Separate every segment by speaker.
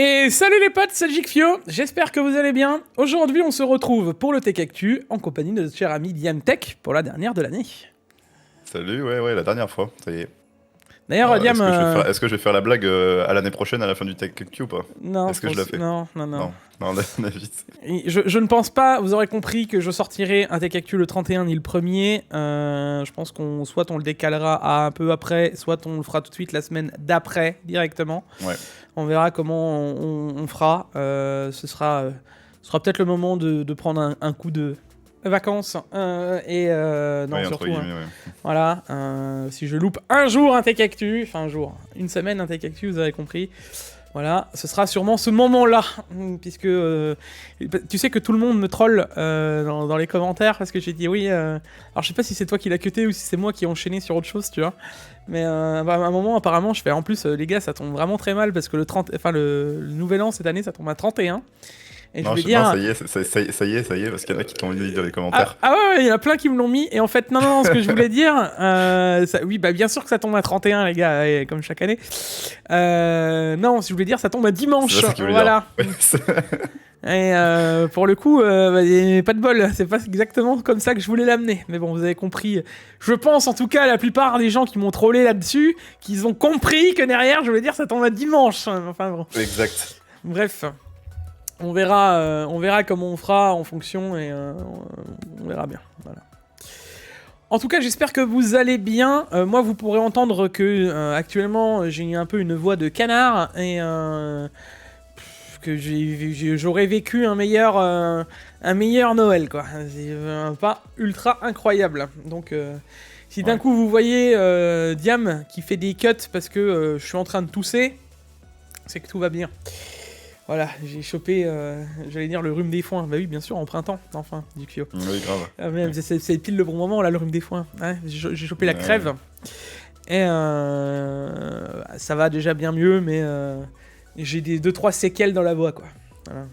Speaker 1: Et salut les potes, c'est Jikfio, j'espère que vous allez bien. Aujourd'hui on se retrouve pour le Tech Actu en compagnie de notre cher ami Diam Tech pour la dernière de l'année.
Speaker 2: Salut, ouais, la dernière fois, ça y est.
Speaker 1: D'ailleurs Diam...
Speaker 2: Est-ce que je vais faire la blague à l'année prochaine, à la fin du Tech Actu ou pas?
Speaker 1: Non,
Speaker 2: Est-ce que je la fais?
Speaker 1: Non,
Speaker 2: Non, vite.
Speaker 1: Je ne pense pas, vous aurez compris que je sortirai un Tech Actu le 31 ni le 1er. Je pense soit on le décalera à un peu après, soit on le fera tout de suite la semaine d'après directement.
Speaker 2: Ouais.
Speaker 1: On verra comment on fera. Ce sera peut-être le moment de prendre un coup de vacances. Non, surtout. Ouais. Voilà. Si je loupe un jour un Tech Actu, enfin un jour, une semaine un Tech Actu, vous avez compris. Voilà, ce sera sûrement ce moment-là, puisque tu sais que tout le monde me troll dans les commentaires parce que j'ai dit oui. Alors je sais pas si c'est toi qui l'as cuté ou si c'est moi qui ai enchaîné sur autre chose, tu vois. Mais à un moment, apparemment, je fais en plus, les gars, ça tombe vraiment très mal parce que le nouvel an cette année, ça tombe à 31. Et
Speaker 2: non,
Speaker 1: je vais dire...
Speaker 2: non, ça y est, parce qu'il y en a qui t'ont mis dans les commentaires.
Speaker 1: Ah ouais, il y en a plein qui me l'ont mis. Et en fait, non, ce que je voulais dire, oui, bah bien sûr que ça tombe à 31, les gars, comme chaque année. Non, si je voulais dire, ça tombe à dimanche. Voilà. Et pour le coup, pas de bol, c'est pas exactement comme ça que je voulais l'amener. Mais bon, vous avez compris. Je pense en tout cas, la plupart des gens qui m'ont trollé là-dessus, qu'ils ont compris que derrière, je voulais dire, ça tombe à dimanche. Enfin bon.
Speaker 2: Exact.
Speaker 1: Bref. On verra comment on fera en fonction et on verra bien. Voilà. En tout cas, j'espère que vous allez bien. Moi, vous pourrez entendre que actuellement, j'ai un peu une voix de canard et que j'aurais vécu un meilleur Noël, quoi. C'est pas ultra incroyable. Donc, si d'un coup vous voyez Diam qui fait des cuts parce que je suis en train de tousser, c'est que tout va bien. Voilà, j'ai chopé, j'allais dire le rhume des foins. Bah oui, bien sûr, en printemps, enfin, Jikfio.
Speaker 2: Oui, grave.
Speaker 1: C'est pile le bon moment, là, le rhume des foins. Hein, j'ai chopé la crève. Et ça va déjà bien mieux, mais j'ai des 2-3 séquelles dans la voix, quoi. Voilà.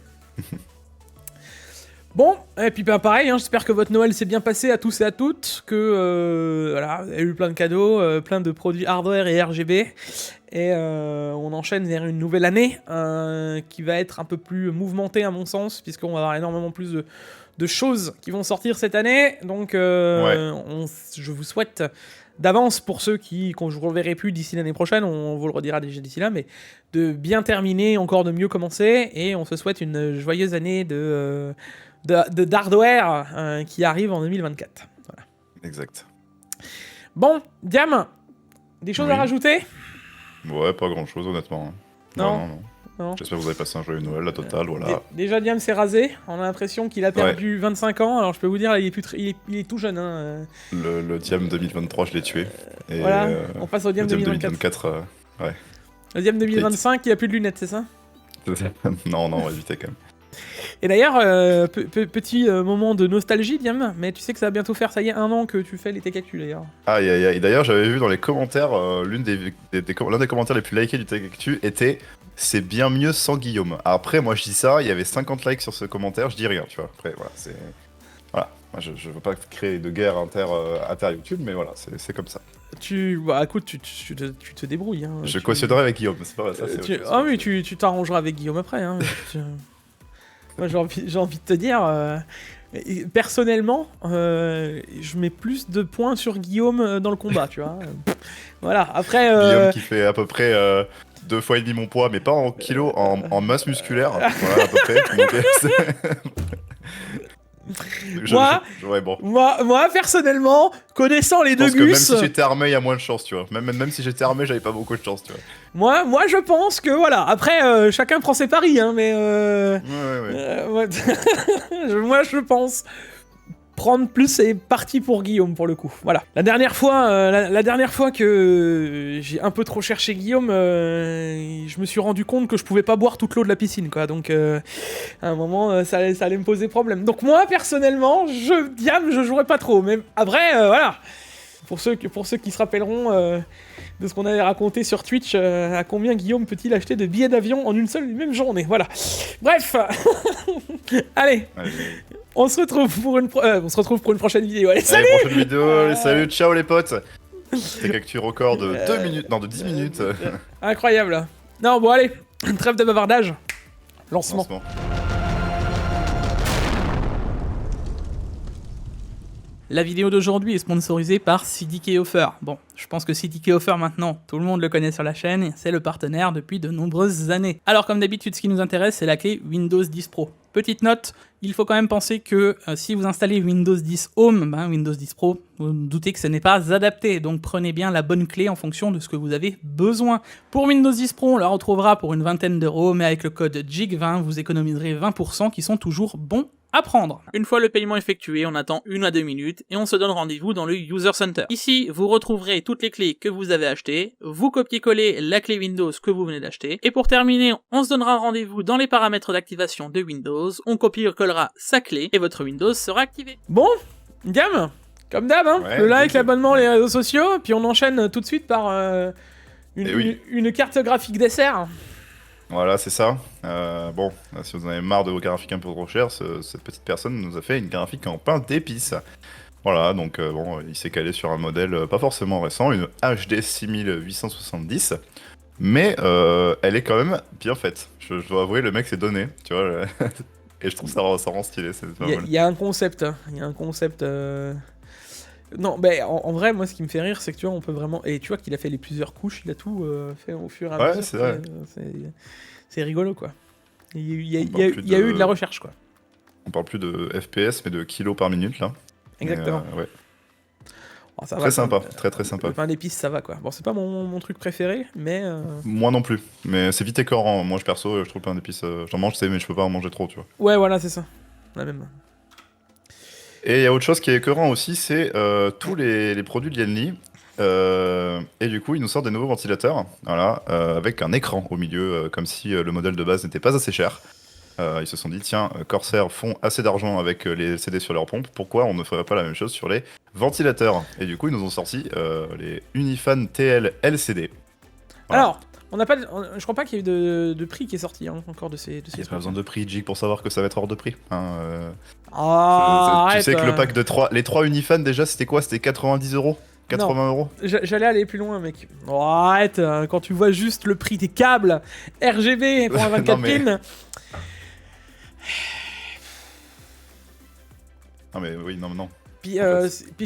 Speaker 1: Bon, et puis ben pareil, hein, j'espère que votre Noël s'est bien passé à tous et à toutes, que voilà, vous avez eu plein de cadeaux, plein de produits hardware et RGB, et on enchaîne vers une nouvelle année qui va être un peu plus mouvementée à mon sens, puisqu'on va avoir énormément plus de choses qui vont sortir cette année, donc je vous souhaite d'avance pour ceux qu'on ne reverrai plus d'ici l'année prochaine, on vous le redira déjà d'ici là, mais de bien terminer, encore de mieux commencer, et on se souhaite une joyeuse année d'hardware qui arrive en 2024. Voilà.
Speaker 2: Exact.
Speaker 1: Bon, Diam, des choses à rajouter ?
Speaker 2: Ouais, pas grand chose honnêtement.
Speaker 1: Non.
Speaker 2: J'espère que vous avez passé un joyeux Noël, la totale, voilà.
Speaker 1: Déjà, Diam s'est rasé, on a l'impression qu'il a perdu 25 ans, alors je peux vous dire, il est tout jeune. Hein.
Speaker 2: Le Diam 2023, je l'ai tué. Et
Speaker 1: voilà, on passe au Diam
Speaker 2: 2024. Ouais.
Speaker 1: Le Diam 2025, il a plus de lunettes, c'est ça ?
Speaker 2: Non, on va éviter quand même.
Speaker 1: Et d'ailleurs, petit moment de nostalgie, Diam, mais tu sais que ça va bientôt faire, ça y est, 1 an que tu fais les Tech Actu, d'ailleurs.
Speaker 2: Aïe. Et d'ailleurs, j'avais vu dans les commentaires, l'un des commentaires les plus likés du Tech Actu était « C'est bien mieux sans Guillaume ». Après, moi je dis ça, il y avait 50 likes sur ce commentaire, je dis rien, tu vois. Après, voilà, c'est... Voilà, moi je veux pas créer de guerre inter-YouTube, mais voilà, c'est comme ça.
Speaker 1: Bah écoute, tu te débrouilles. Hein,
Speaker 2: je cautionnerai avec Guillaume, c'est pas ça.
Speaker 1: Oui, tu t'arrangeras avec Guillaume après. Hein, moi j'ai envie de te dire, personnellement, je mets plus de points sur Guillaume dans le combat, tu vois. Voilà, après...
Speaker 2: Guillaume qui fait à peu près 2 fois et demi mon poids, mais pas en kilos, en masse musculaire, voilà à peu près. Donc,
Speaker 1: moi, personnellement, connaissant les deux gus...
Speaker 2: Même si j'étais armé, il y a moins de chance, tu vois. Même si j'étais armé, j'avais pas beaucoup de chance, tu
Speaker 1: Moi,
Speaker 2: vois.
Speaker 1: je pense que, voilà. Après, chacun prend ses paris, hein, mais... moi, je pense... Prendre plus, c'est parti pour Guillaume, pour le coup. Voilà. La dernière fois que j'ai un peu trop cherché Guillaume, je me suis rendu compte que je pouvais pas boire toute l'eau de la piscine, quoi. Donc, à un moment, ça allait me poser problème. Donc moi, personnellement, Diam, je jouerais pas trop. Mais après, voilà. Pour ceux qui se rappelleront de ce qu'on avait raconté sur Twitch, à combien Guillaume peut-il acheter de billets d'avion en une seule et même journée. Voilà. Bref. Allez. On se retrouve pour une prochaine vidéo. Allez, salut.
Speaker 2: Allez, prochaine vidéo. Salut, ciao les potes. Tech Actu record de 2 minutes, non de 10 minutes.
Speaker 1: Incroyable. Non, bon allez, Trêve de bavardage. Lancement. La vidéo d'aujourd'hui est sponsorisée par CDK Offer. Bon, je pense que CDK Offer maintenant, tout le monde le connaît sur la chaîne, c'est le partenaire depuis de nombreuses années. Alors comme d'habitude, ce qui nous intéresse, c'est la clé Windows 10 Pro. Petite note, il faut quand même penser que si vous installez Windows 10 Home, Windows 10 Pro, vous vous doutez que ce n'est pas adapté, donc prenez bien la bonne clé en fonction de ce que vous avez besoin. Pour Windows 10 Pro, on la retrouvera pour une vingtaine d'euros, mais avec le code JIG20, vous économiserez 20% qui sont toujours bons à prendre. Une fois le paiement effectué, on attend 1 à 2 minutes et on se donne rendez-vous dans le User Center. Ici, vous retrouverez toutes les clés que vous avez achetées, vous copiez-collez la clé Windows que vous venez d'acheter, et pour terminer, on se donnera rendez-vous dans les paramètres d'activation de Windows, on copie-collera sa clé et votre Windows sera activé. Bon, gamme, comme d'hab,
Speaker 2: Ouais,
Speaker 1: le like, l'abonnement, les réseaux sociaux, puis on enchaîne tout de suite par une carte graphique dessert.
Speaker 2: Voilà, c'est ça. Bon, si vous en avez marre de vos graphiques un peu trop chers, cette petite personne nous a fait une graphique en pain d'épices. Voilà, donc bon, il s'est calé sur un modèle pas forcément récent, une HD 6870, mais elle est quand même bien faite. Je dois avouer, le mec s'est donné, tu vois, et je trouve ça rend stylé.
Speaker 1: Il y a un concept, il y a un concept... Non, mais en vrai, moi, ce qui me fait rire, c'est que tu vois, on peut vraiment... Et tu vois qu'il a fait les plusieurs couches, il a tout fait au fur et à mesure.
Speaker 2: Ouais, c'est vrai.
Speaker 1: C'est rigolo, quoi. Il y a eu de la recherche, quoi.
Speaker 2: On parle plus de FPS, mais de kilos par minute, là.
Speaker 1: Exactement.
Speaker 2: Ouais.
Speaker 1: Oh, ça
Speaker 2: très
Speaker 1: va,
Speaker 2: sympa,
Speaker 1: quoi.
Speaker 2: très sympa.
Speaker 1: Le pain d'épices, ça va, quoi. Bon, c'est pas mon truc préféré, mais...
Speaker 2: Moi non plus, mais c'est vite écœurant. Moi, perso, je trouve le pain d'épices, j'en mange, mais je peux pas en manger trop, tu vois.
Speaker 1: Ouais, voilà, c'est ça. La même.
Speaker 2: Et il y a autre chose qui est écœurant aussi, c'est tous les produits de Lianli. Et du coup, ils nous sortent des nouveaux ventilateurs, voilà, avec un écran au milieu, comme si le modèle de base n'était pas assez cher. Ils se sont dit, tiens, Corsair font assez d'argent avec les LCD sur leurs pompes, pourquoi on ne ferait pas la même chose sur les ventilateurs? Et du coup, ils nous ont sorti les Unifan TL LCD. Voilà.
Speaker 1: Alors, je crois pas qu'il y ait eu de prix qui est sorti encore de ces
Speaker 2: Il n'y a pas besoin de prix, Jig, pour savoir que ça va être hors de prix.
Speaker 1: Ah,
Speaker 2: tu
Speaker 1: arrête,
Speaker 2: sais que le pack de 3, les 3 Unifan déjà, c'était quoi? C'était 90 euros? 80 euros?
Speaker 1: J'allais aller plus loin, mec. Oh, arrête, quand tu vois juste le prix des câbles RGB pour un 24 pins.
Speaker 2: Non mais oui, non.
Speaker 1: Puis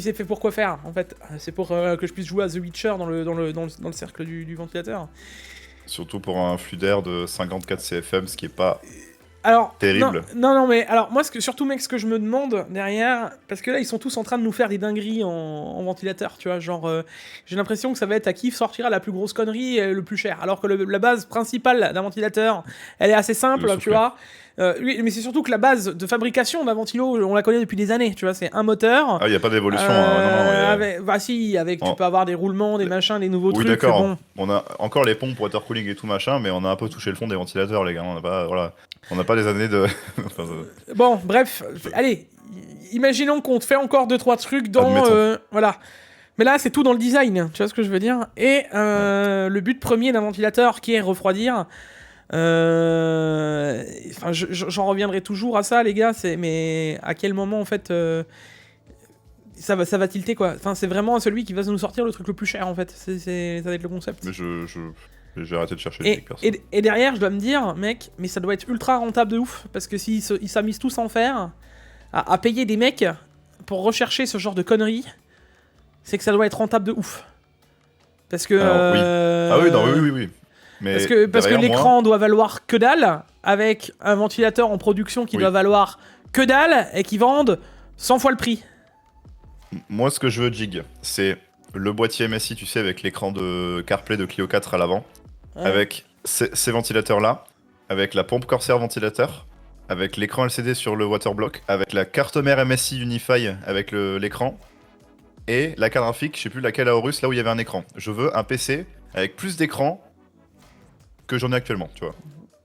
Speaker 1: c'est fait pour quoi faire, en fait? C'est pour que je puisse jouer à The Witcher dans le cercle du ventilateur.
Speaker 2: Surtout pour un flux d'air de 54 CFM, ce qui est pas
Speaker 1: terrible.
Speaker 2: Non,
Speaker 1: mais alors moi, surtout, mec, ce que je me demande derrière, parce que là, ils sont tous en train de nous faire des dingueries en ventilateur, tu vois, genre, j'ai l'impression que ça va être à qui sortira la plus grosse connerie et le plus cher, alors que la base principale d'un ventilateur, elle est assez simple, tu vois. Oui, mais c'est surtout que la base de fabrication d'un ventilo, on la connaît depuis des années, tu vois, c'est un moteur.
Speaker 2: Ah, il n'y a pas d'évolution.
Speaker 1: Tu peux avoir des roulements, des machins, des nouveaux trucs.
Speaker 2: Oui, d'accord.
Speaker 1: Bon.
Speaker 2: On a encore les pompes pour water cooling et tout machin, mais on a un peu touché le fond des ventilateurs, les gars. On n'a pas des années de...
Speaker 1: Bon, bref, allez, imaginons qu'on te fait encore 2-3 trucs dans... voilà. Mais là, c'est tout dans le design, tu vois ce que je veux dire? Et le but premier d'un ventilateur qui est refroidir... j'en reviendrai toujours à ça, les gars, mais à quel moment, en fait... ça va tilter, quoi. Enfin, c'est vraiment celui qui va nous sortir le truc le plus cher, en fait. Ça va être le concept.
Speaker 2: Mais j'ai arrêté de chercher
Speaker 1: et derrière, je dois me dire, mec, mais ça doit être ultra rentable de ouf. Parce que s'ils s'amusent tous à en faire, à payer des mecs pour rechercher ce genre de conneries, c'est que ça doit être rentable de ouf. Parce que...
Speaker 2: Alors, oui. Oui. Mais
Speaker 1: parce que l'écran doit valoir que dalle, avec un ventilateur en production qui doit valoir que dalle, et qui vendent 100 fois le prix.
Speaker 2: Moi, ce que je veux, Jig, c'est le boîtier MSI, tu sais, avec l'écran de CarPlay de Clio 4 à l'avant, avec ces ventilateurs-là, avec la pompe Corsair ventilateur, avec l'écran LCD sur le waterblock, avec la carte mère MSI Unify avec l'écran, et la carte graphique, je sais plus laquelle à Horus, là où il y avait un écran. Je veux un PC avec plus d'écran que j'en ai actuellement, tu vois.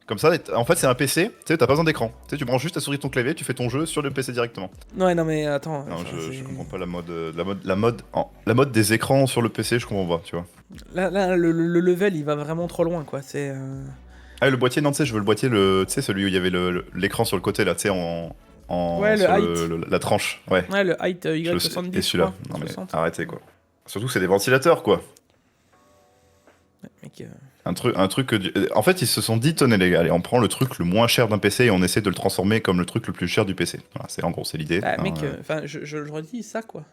Speaker 2: Comme ça, en fait, c'est un PC, tu sais, t'as pas besoin d'écran. Tu sais, tu branches juste ta souris de ton clavier, tu fais ton jeu sur le PC directement.
Speaker 1: Ouais, non, mais attends.
Speaker 2: Non, je comprends pas la mode des écrans sur le PC, je comprends pas, tu vois.
Speaker 1: Là le level, il va vraiment trop loin, quoi. C'est...
Speaker 2: Ah, le boîtier, non, tu sais, je veux le boîtier, tu sais, celui où il y avait l'écran sur le côté, là, tu sais,
Speaker 1: ouais, le height.
Speaker 2: la tranche, ouais.
Speaker 1: Ouais, le height Y70.
Speaker 2: Et celui-là, non mais arrêtez, quoi. Surtout, c'est des ventilateurs, quoi.
Speaker 1: Ouais, mec...
Speaker 2: Un truc en fait, ils se sont dit, tenez les gars, allez, on prend le truc le moins cher d'un PC et on essaie de le transformer comme le truc le plus cher du PC. Voilà, en gros, c'est l'idée.
Speaker 1: Bah, mec, je le redis, ça, quoi.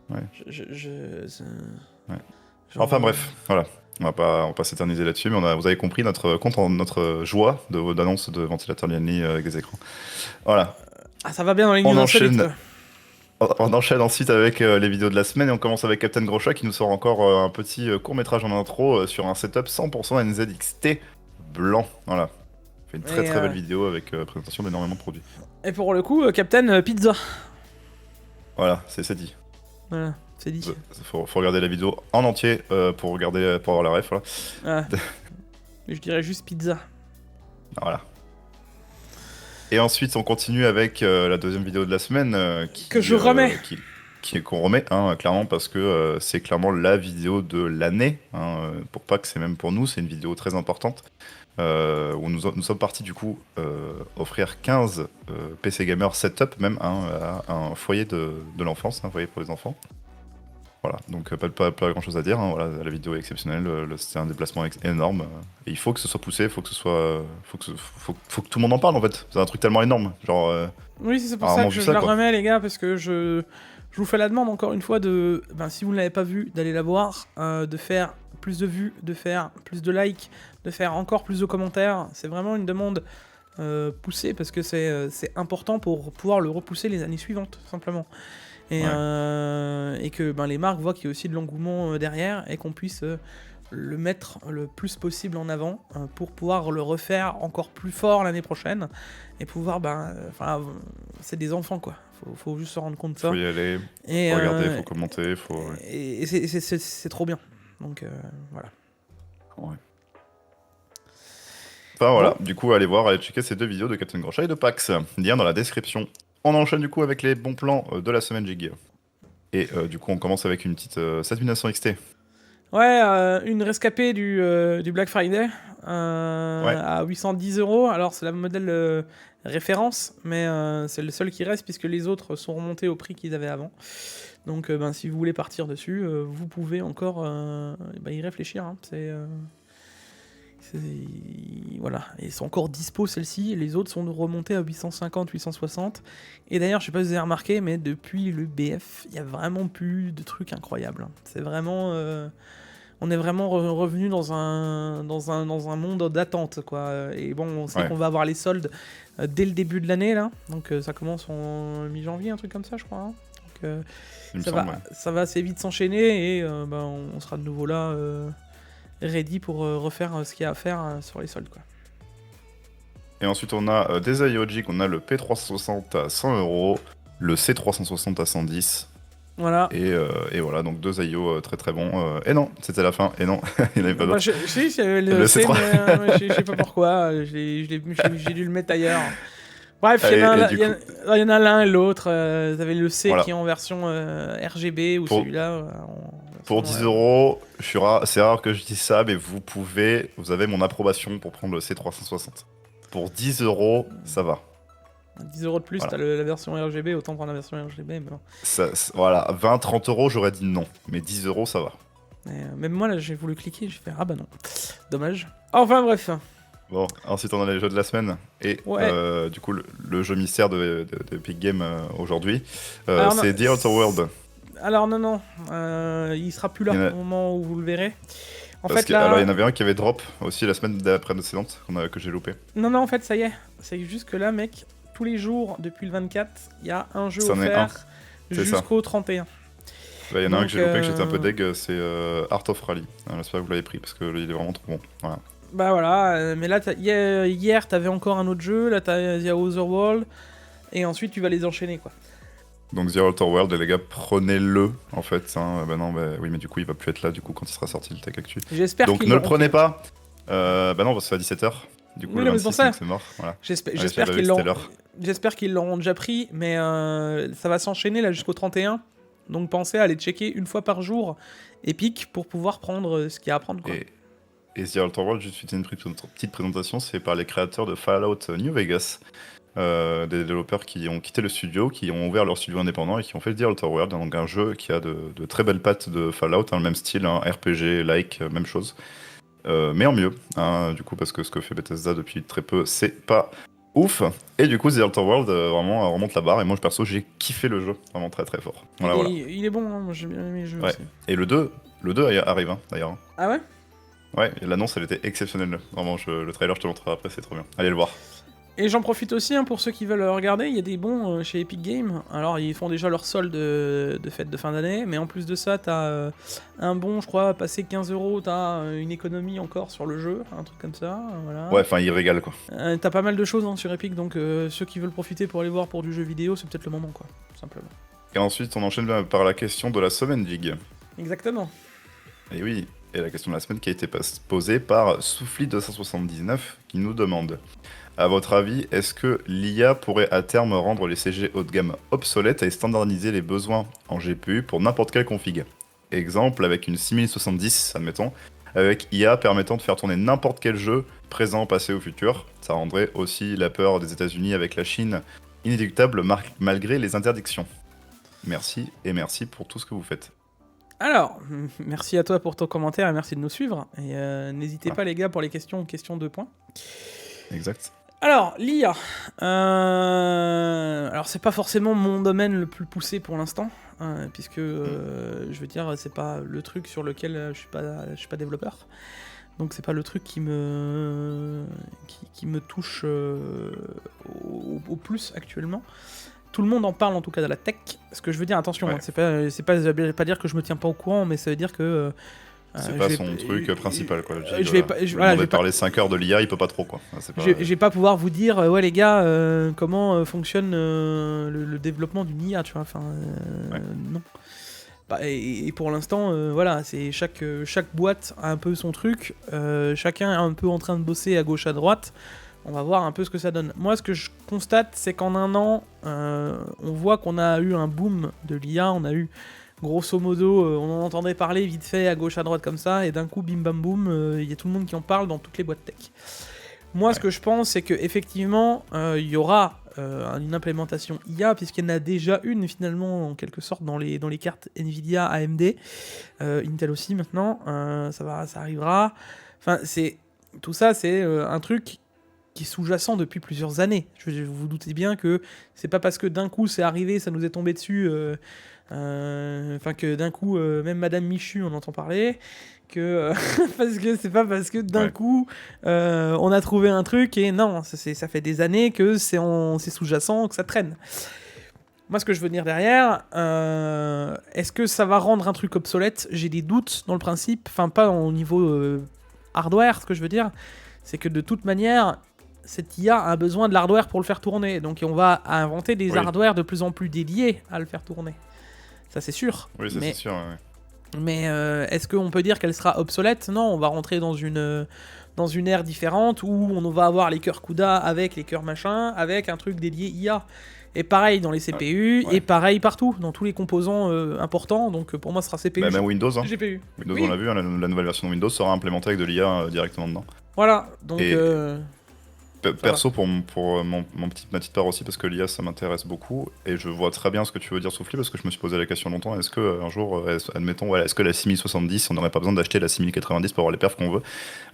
Speaker 2: Ouais.
Speaker 1: Ouais.
Speaker 2: Enfin bref, voilà. On va pas s'éterniser là-dessus, mais vous avez compris notre joie d'annonce de ventilateur Lianli avec des écrans. Voilà.
Speaker 1: Ah, ça va bien dans les news
Speaker 2: On
Speaker 1: insolites,
Speaker 2: enchaîne.
Speaker 1: quoi.
Speaker 2: On enchaîne ensuite avec les vidéos de la semaine et on commence avec Captain Groscha qui nous sort encore un petit court-métrage en intro sur un setup 100% NZXT blanc. Voilà. Fait une très belle vidéo avec présentation d'énormément de produits.
Speaker 1: Et pour le coup, Captain Pizza.
Speaker 2: Voilà, c'est dit.
Speaker 1: Voilà, c'est dit.
Speaker 2: Faut regarder la vidéo en entier pour avoir la ref. Voilà.
Speaker 1: Ah. Je dirais juste pizza.
Speaker 2: Voilà. Et ensuite, on continue avec la deuxième vidéo de la semaine
Speaker 1: que je remets.
Speaker 2: Qu'on remet, hein, clairement, parce que c'est clairement la vidéo de l'année. Hein, pour pas que c'est même pour nous, c'est une vidéo très importante. Où nous sommes partis du coup offrir 15 PC Gamer Setup, même à un foyer de l'enfance, un foyer pour les enfants. Voilà, donc pas grand chose à dire, hein, voilà, la vidéo est exceptionnelle, c'est un déplacement énorme, et il faut que ce soit poussé, faut que tout le monde en parle en fait, c'est un truc tellement énorme, genre...
Speaker 1: Oui, c'est pour ça que je la remets les gars, parce que je vous fais la demande encore une fois de, si vous ne l'avez pas vu, d'aller la voir, de faire plus de vues, de faire plus de likes, de faire encore plus de commentaires, c'est vraiment une demande poussée, parce que c'est important pour pouvoir le repousser les années suivantes, simplement. Et que les marques voient qu'il y a aussi de l'engouement derrière et qu'on puisse le mettre le plus possible en avant pour pouvoir le refaire encore plus fort l'année prochaine et pouvoir, c'est des enfants quoi, faut juste se rendre compte de ça.
Speaker 2: Faut y aller, faut regarder, faut commenter, faut...
Speaker 1: Et c'est trop bien, donc voilà.
Speaker 2: Ouais. Enfin voilà, du coup allez checker ces deux vidéos de Captain Groscha et de Pax, lien dans la description. On enchaîne du coup avec les bons plans de la semaine Jig. Et du coup on commence avec une petite 7900 XT.
Speaker 1: Ouais, une rescapée du Black Friday à 810 €. Alors c'est la modèle référence, mais c'est le seul qui reste puisque les autres sont remontés au prix qu'ils avaient avant. Donc si vous voulez partir dessus, vous pouvez encore y réfléchir. Hein. Voilà, et c'est encore dispo celle-ci, les autres sont remontés à 850, 860. Et d'ailleurs, je sais pas si vous avez remarqué, mais depuis le BF, il y a vraiment plus de trucs incroyables. C'est vraiment... on est vraiment revenu dans un monde d'attente, quoi. Et bon, on sait qu'on va avoir les soldes dès le début de l'année, là. Donc ça commence en mi-janvier, un truc comme ça, je crois. Hein. Donc ça va assez vite s'enchaîner et on sera de nouveau là... ready pour refaire ce qu'il y a à faire sur les soldes, quoi.
Speaker 2: Et ensuite on a des IOG, on a le P360 à 100 €, le C360 à 110.
Speaker 1: Voilà.
Speaker 2: Et voilà, donc deux IO très bons. Et non, c'était la fin, et non, il n'y en avait pas d'autre.
Speaker 1: Le C, mais je sais pas pourquoi, j'ai dû le mettre ailleurs. Bref, il y en a l'un et l'autre. Vous avez le C qui est en version RGB ou celui-là.
Speaker 2: Pour 10 €, c'est rare que je dise ça, mais vous avez mon approbation pour prendre le C360. Pour 10 €, ça va.
Speaker 1: 10 € de plus, t'as la version RGB, autant prendre la version RGB. Mais bon.
Speaker 2: Voilà, 20-30 €, j'aurais dit non, mais 10 €, ça va.
Speaker 1: Même moi, là, j'ai voulu cliquer, j'ai fait ah bah non. Dommage. Enfin, bref.
Speaker 2: Bon, ensuite on a les jeux de la semaine, et du coup le jeu mystère de Epic Games aujourd'hui, c'est The Outer World.
Speaker 1: Alors non, il sera plus là au moment où vous le verrez.
Speaker 2: Alors il y en avait un qui avait drop aussi la semaine précédente, que j'ai loupé.
Speaker 1: Non, en fait ça y est, c'est juste que là mec, tous les jours depuis le 24, il y a un jeu offert jusqu'au 31.
Speaker 2: Il y en a un que j'ai loupé, que j'étais un peu deg, c'est Art of Rally. J'espère que vous l'avez pris parce qu'il est vraiment trop bon. Voilà.
Speaker 1: Bah voilà, mais là hier t'avais encore un autre jeu, là t'as The Outer World, et ensuite tu vas les enchaîner quoi.
Speaker 2: Donc The Outer World, les gars, prenez-le en fait. Hein. Oui, mais du coup il va plus être là du coup quand il sera sorti le Tech Actu. Donc ne le prenez pas. Non, c'est à 17h. Du coup, le 26, c'est mort. Voilà.
Speaker 1: J'espère qu'ils l'auront déjà pris, mais ça va s'enchaîner là jusqu'au 31. Donc pensez à aller checker une fois par jour Epic pour pouvoir prendre ce qu'il y a à prendre. Quoi.
Speaker 2: Et The Outer World, juste une petite présentation, c'est par les créateurs de Fallout New Vegas. Des développeurs qui ont quitté le studio, qui ont ouvert leur studio indépendant et qui ont fait The Outer World, donc un jeu qui a de très belles pattes de Fallout, le même style, RPG-like, même chose. mais en mieux, hein, du coup, parce que ce que fait Bethesda depuis très peu, c'est pas ouf. Et du coup, The Outer World vraiment remonte la barre. Et moi, perso, j'ai kiffé le jeu, vraiment très très fort. Voilà, voilà.
Speaker 1: Il est bon, hein, moi j'ai bien aimé le jeu
Speaker 2: Ouais.
Speaker 1: aussi.
Speaker 2: Et le 2 arrive, hein, d'ailleurs.
Speaker 1: Ah ouais?
Speaker 2: Ouais, et l'annonce, elle était exceptionnelle. Vraiment, le trailer, je te le montrerai après, c'est trop bien. Allez le voir.
Speaker 1: Et j'en profite aussi pour ceux qui veulent regarder, il y a des bons chez Epic Games. Alors ils font déjà leur solde de fête de fin d'année, mais en plus de ça, t'as un bon, je crois, passé 15€, t'as une économie encore sur le jeu, un truc comme ça, voilà.
Speaker 2: Ouais, enfin, il régale, quoi.
Speaker 1: T'as pas mal de choses sur Epic, donc ceux qui veulent profiter pour aller voir pour du jeu vidéo, c'est peut-être le moment, quoi, tout simplement.
Speaker 2: Et ensuite, on enchaîne par la question de la semaine, Dig.
Speaker 1: Exactement.
Speaker 2: Et oui, et la question de la semaine qui a été posée par Souffly279 qui nous demande: à votre avis, est-ce que l'IA pourrait à terme rendre les CG haut de gamme obsolètes et standardiser les besoins en GPU pour n'importe quelle config? Exemple, avec une 6070, admettons, avec IA permettant de faire tourner n'importe quel jeu, présent, passé ou futur. Ça rendrait aussi la peur des États-Unis avec la Chine inéluctable malgré les interdictions. Merci, et merci pour tout ce que vous faites.
Speaker 1: Alors, merci à toi pour ton commentaire et merci de nous suivre. Et n'hésitez pas les gars pour les questions 2 points.
Speaker 2: Exact.
Speaker 1: Alors, l'IA. Alors, c'est pas forcément mon domaine le plus poussé pour l'instant, puisque, je veux dire, c'est pas le truc sur lequel je suis pas développeur. Donc, c'est pas le truc qui me touche au plus actuellement. Tout le monde en parle en tout cas de la tech. Ce que je veux dire, attention,
Speaker 2: Ouais.
Speaker 1: c'est pas dire que je me tiens pas au courant, mais ça veut dire que
Speaker 2: C'est pas son truc principal, quoi.
Speaker 1: Je vais pas,
Speaker 2: je vais parler 5 heures de l'IA, il peut pas trop, quoi.
Speaker 1: Je vais pas pouvoir vous dire, ouais les gars, comment fonctionne le développement d'une IA, tu vois. Enfin, non. Bah, et pour l'instant, voilà, c'est chaque boîte a un peu son truc. Chacun est un peu en train de bosser à gauche à droite. On va voir un peu ce que ça donne. Moi, ce que je constate, c'est qu'en un an, on voit qu'on a eu un boom de l'IA. On a eu, grosso modo, on en entendait parler vite fait à gauche à droite comme ça, et d'un coup, bim bam boum, il y a tout le monde qui en parle dans toutes les boîtes tech. Moi, ce que je pense, c'est qu'effectivement, il y aura une implémentation IA, puisqu'il y en a déjà une, finalement, en quelque sorte, dans les cartes Nvidia, AMD, Intel aussi, maintenant, ça arrivera. Enfin, tout ça, c'est un truc qui est sous-jacent depuis plusieurs années. Vous vous doutez bien que c'est pas parce que d'un coup c'est arrivé, ça nous est tombé dessus, enfin que d'un coup, même Madame Michu en entend parler, que parce que c'est pas parce que d'un coup on a trouvé un truc et non, ça fait des années que c'est sous-jacent, que ça traîne. Moi, ce que je veux dire derrière, est-ce que ça va rendre un truc obsolète? J'ai des doutes dans le principe, enfin pas au niveau hardware, ce que je veux dire, c'est que de toute manière, cette IA a besoin de l'hardware pour le faire tourner. Donc on va inventer des hardware de plus en plus dédiés à le faire tourner. Ça c'est sûr.
Speaker 2: Oui, ça c'est sûr, ouais.
Speaker 1: Mais est-ce qu'on peut dire qu'elle sera obsolète? Non, on va rentrer dans une ère différente où on va avoir les cœurs CUDA avec les cœurs machin, avec un truc dédié IA. Et pareil dans les CPU, et pareil partout, dans tous les composants importants. Donc pour moi, ce sera CPU.
Speaker 2: Bah, même Windows, hein.
Speaker 1: GPU.
Speaker 2: Windows, on l'a vu, hein, la nouvelle version de Windows sera implémentée avec de l'IA directement dedans.
Speaker 1: Voilà, donc...
Speaker 2: Perso, pour ma petite part aussi, parce que l'IA ça m'intéresse beaucoup, et je vois très bien ce que tu veux dire, Souffly, parce que je me suis posé la question longtemps, est-ce que un jour, admettons, voilà, est-ce que la 6070, on n'aurait pas besoin d'acheter la 6090 pour avoir les perfs qu'on veut?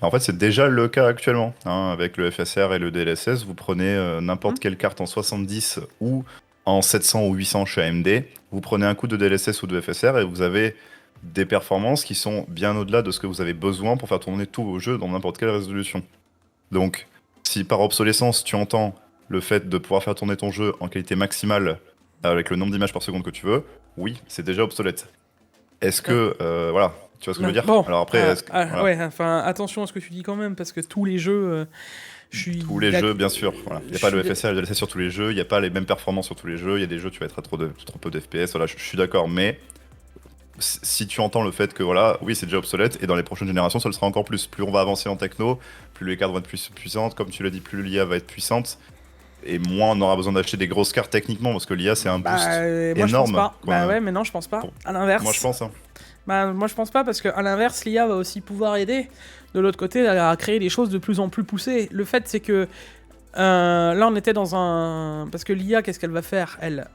Speaker 2: En fait, c'est déjà le cas actuellement, hein, avec le FSR et le DLSS, vous prenez n'importe quelle carte en 70 ou en 700 ou 800 chez AMD, vous prenez un coup de DLSS ou de FSR et vous avez des performances qui sont bien au-delà de ce que vous avez besoin pour faire tourner tous vos jeux dans n'importe quelle résolution. Donc, si par obsolescence tu entends le fait de pouvoir faire tourner ton jeu en qualité maximale avec le nombre d'images par seconde que tu veux, oui, c'est déjà obsolète. Est-ce que, voilà, tu vois ce que je veux dire?
Speaker 1: Bon,
Speaker 2: alors après,
Speaker 1: voilà. Ouais, enfin, attention à ce que tu dis quand même, parce que tous les jeux,
Speaker 2: tous les jeux, bien sûr. Voilà. Il n'y a pas le FSR et le DLSS sur tous les jeux, il n'y a pas les mêmes performances sur tous les jeux, il y a des jeux, tu vas être à trop peu de FPS, voilà, je suis d'accord, mais si tu entends le fait que voilà, oui, c'est déjà obsolète, et dans les prochaines générations, ça le sera encore plus. Plus on va avancer en techno, plus les cartes vont être plus puissantes, comme tu l'as dit, plus l'IA va être puissante, et moins on aura besoin d'acheter des grosses cartes techniquement, parce que l'IA c'est un boost énorme.
Speaker 1: Moi je pense pas. Bah ouais, mais non, je pense pas. À l'inverse.
Speaker 2: Moi je pense. Hein.
Speaker 1: Bah moi je pense pas, parce qu'à l'inverse, l'IA va aussi pouvoir aider, de l'autre côté, à créer des choses de plus en plus poussées. Le fait, c'est que là on était dans un... Parce que l'IA, qu'est-ce qu'elle va faire, elle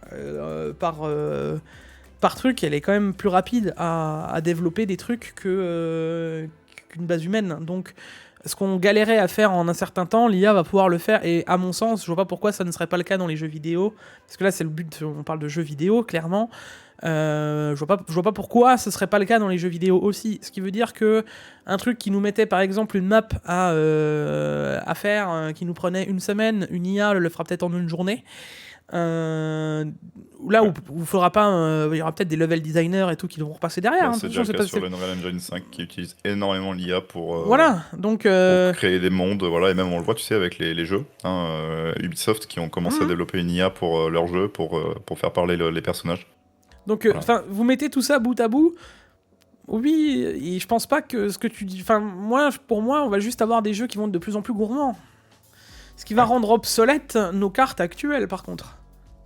Speaker 1: par truc, elle est quand même plus rapide à développer des trucs que qu'une base humaine. Donc, ce qu'on galérait à faire en un certain temps, l'IA va pouvoir le faire. Et à mon sens, je vois pas pourquoi ça ne serait pas le cas dans les jeux vidéo. Parce que là, c'est le but, on parle de jeux vidéo, clairement. Je vois pas pourquoi ce serait pas le cas dans les jeux vidéo aussi. Ce qui veut dire que un truc qui nous mettait par exemple une map à faire, qui nous prenait une semaine, une IA le fera peut-être en une journée. Là où il faudra pas, il y aura peut-être des level designers et tout qui devront repasser derrière.
Speaker 2: C'est déjà le cas sur l'Unreal Engine 5 qui utilise énormément l'IA pour,
Speaker 1: voilà, donc
Speaker 2: pour créer des mondes, voilà, et même on le voit, tu sais, avec les jeux. Ubisoft qui ont commencé à développer une IA pour leurs jeux, pour faire parler les personnages.
Speaker 1: Donc, vous mettez tout ça bout à bout. Oui, et je pense pas que ce que tu dis. Enfin, pour moi, on va juste avoir des jeux qui vont être de plus en plus gourmands. Ce qui va rendre obsolètes nos cartes actuelles, par contre.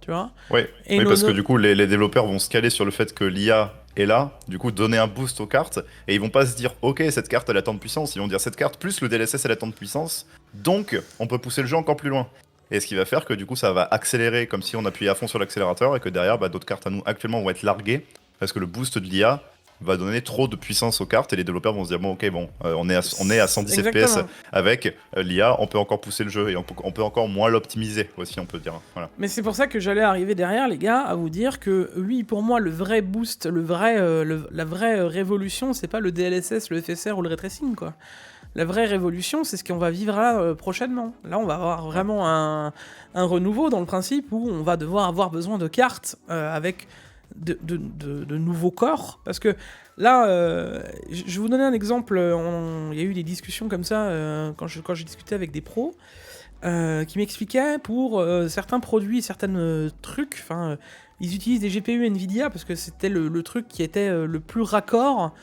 Speaker 1: Tu vois ?
Speaker 2: Oui, parce que du coup, les développeurs vont se caler sur le fait que l'IA est là, du coup, donner un boost aux cartes, et ils vont pas se dire, ok, cette carte elle a tant de puissance, ils vont dire, cette carte plus le DLSS elle a tant de puissance, donc on peut pousser le jeu encore plus loin. Et ce qui va faire que du coup, ça va accélérer comme si on appuyait à fond sur l'accélérateur, et que derrière, d'autres cartes à nous actuellement vont être larguées, parce que le boost de l'IA va donner trop de puissance aux cartes et les développeurs vont se dire on est à 110
Speaker 1: Exactement.
Speaker 2: FPS avec l'IA, on peut encore pousser le jeu et on peut encore moins l'optimiser aussi, on peut dire. Voilà.
Speaker 1: Mais c'est pour ça que j'allais arriver derrière, les gars, à vous dire que oui, pour moi, le vrai boost, la vraie révolution, c'est pas le DLSS, le FSR ou le ray tracing, quoi. La vraie révolution, c'est ce qu'on va vivre là prochainement. Là, on va avoir vraiment un renouveau dans le principe où on va devoir avoir besoin de cartes avec de nouveaux corps. Parce que là, je vais vous donner un exemple. Il y a eu des discussions comme ça quand j'ai discuté avec des pros qui m'expliquaient pour certains produits, certains trucs. Ils utilisent des GPU Nvidia parce que c'était le truc qui était le plus raccord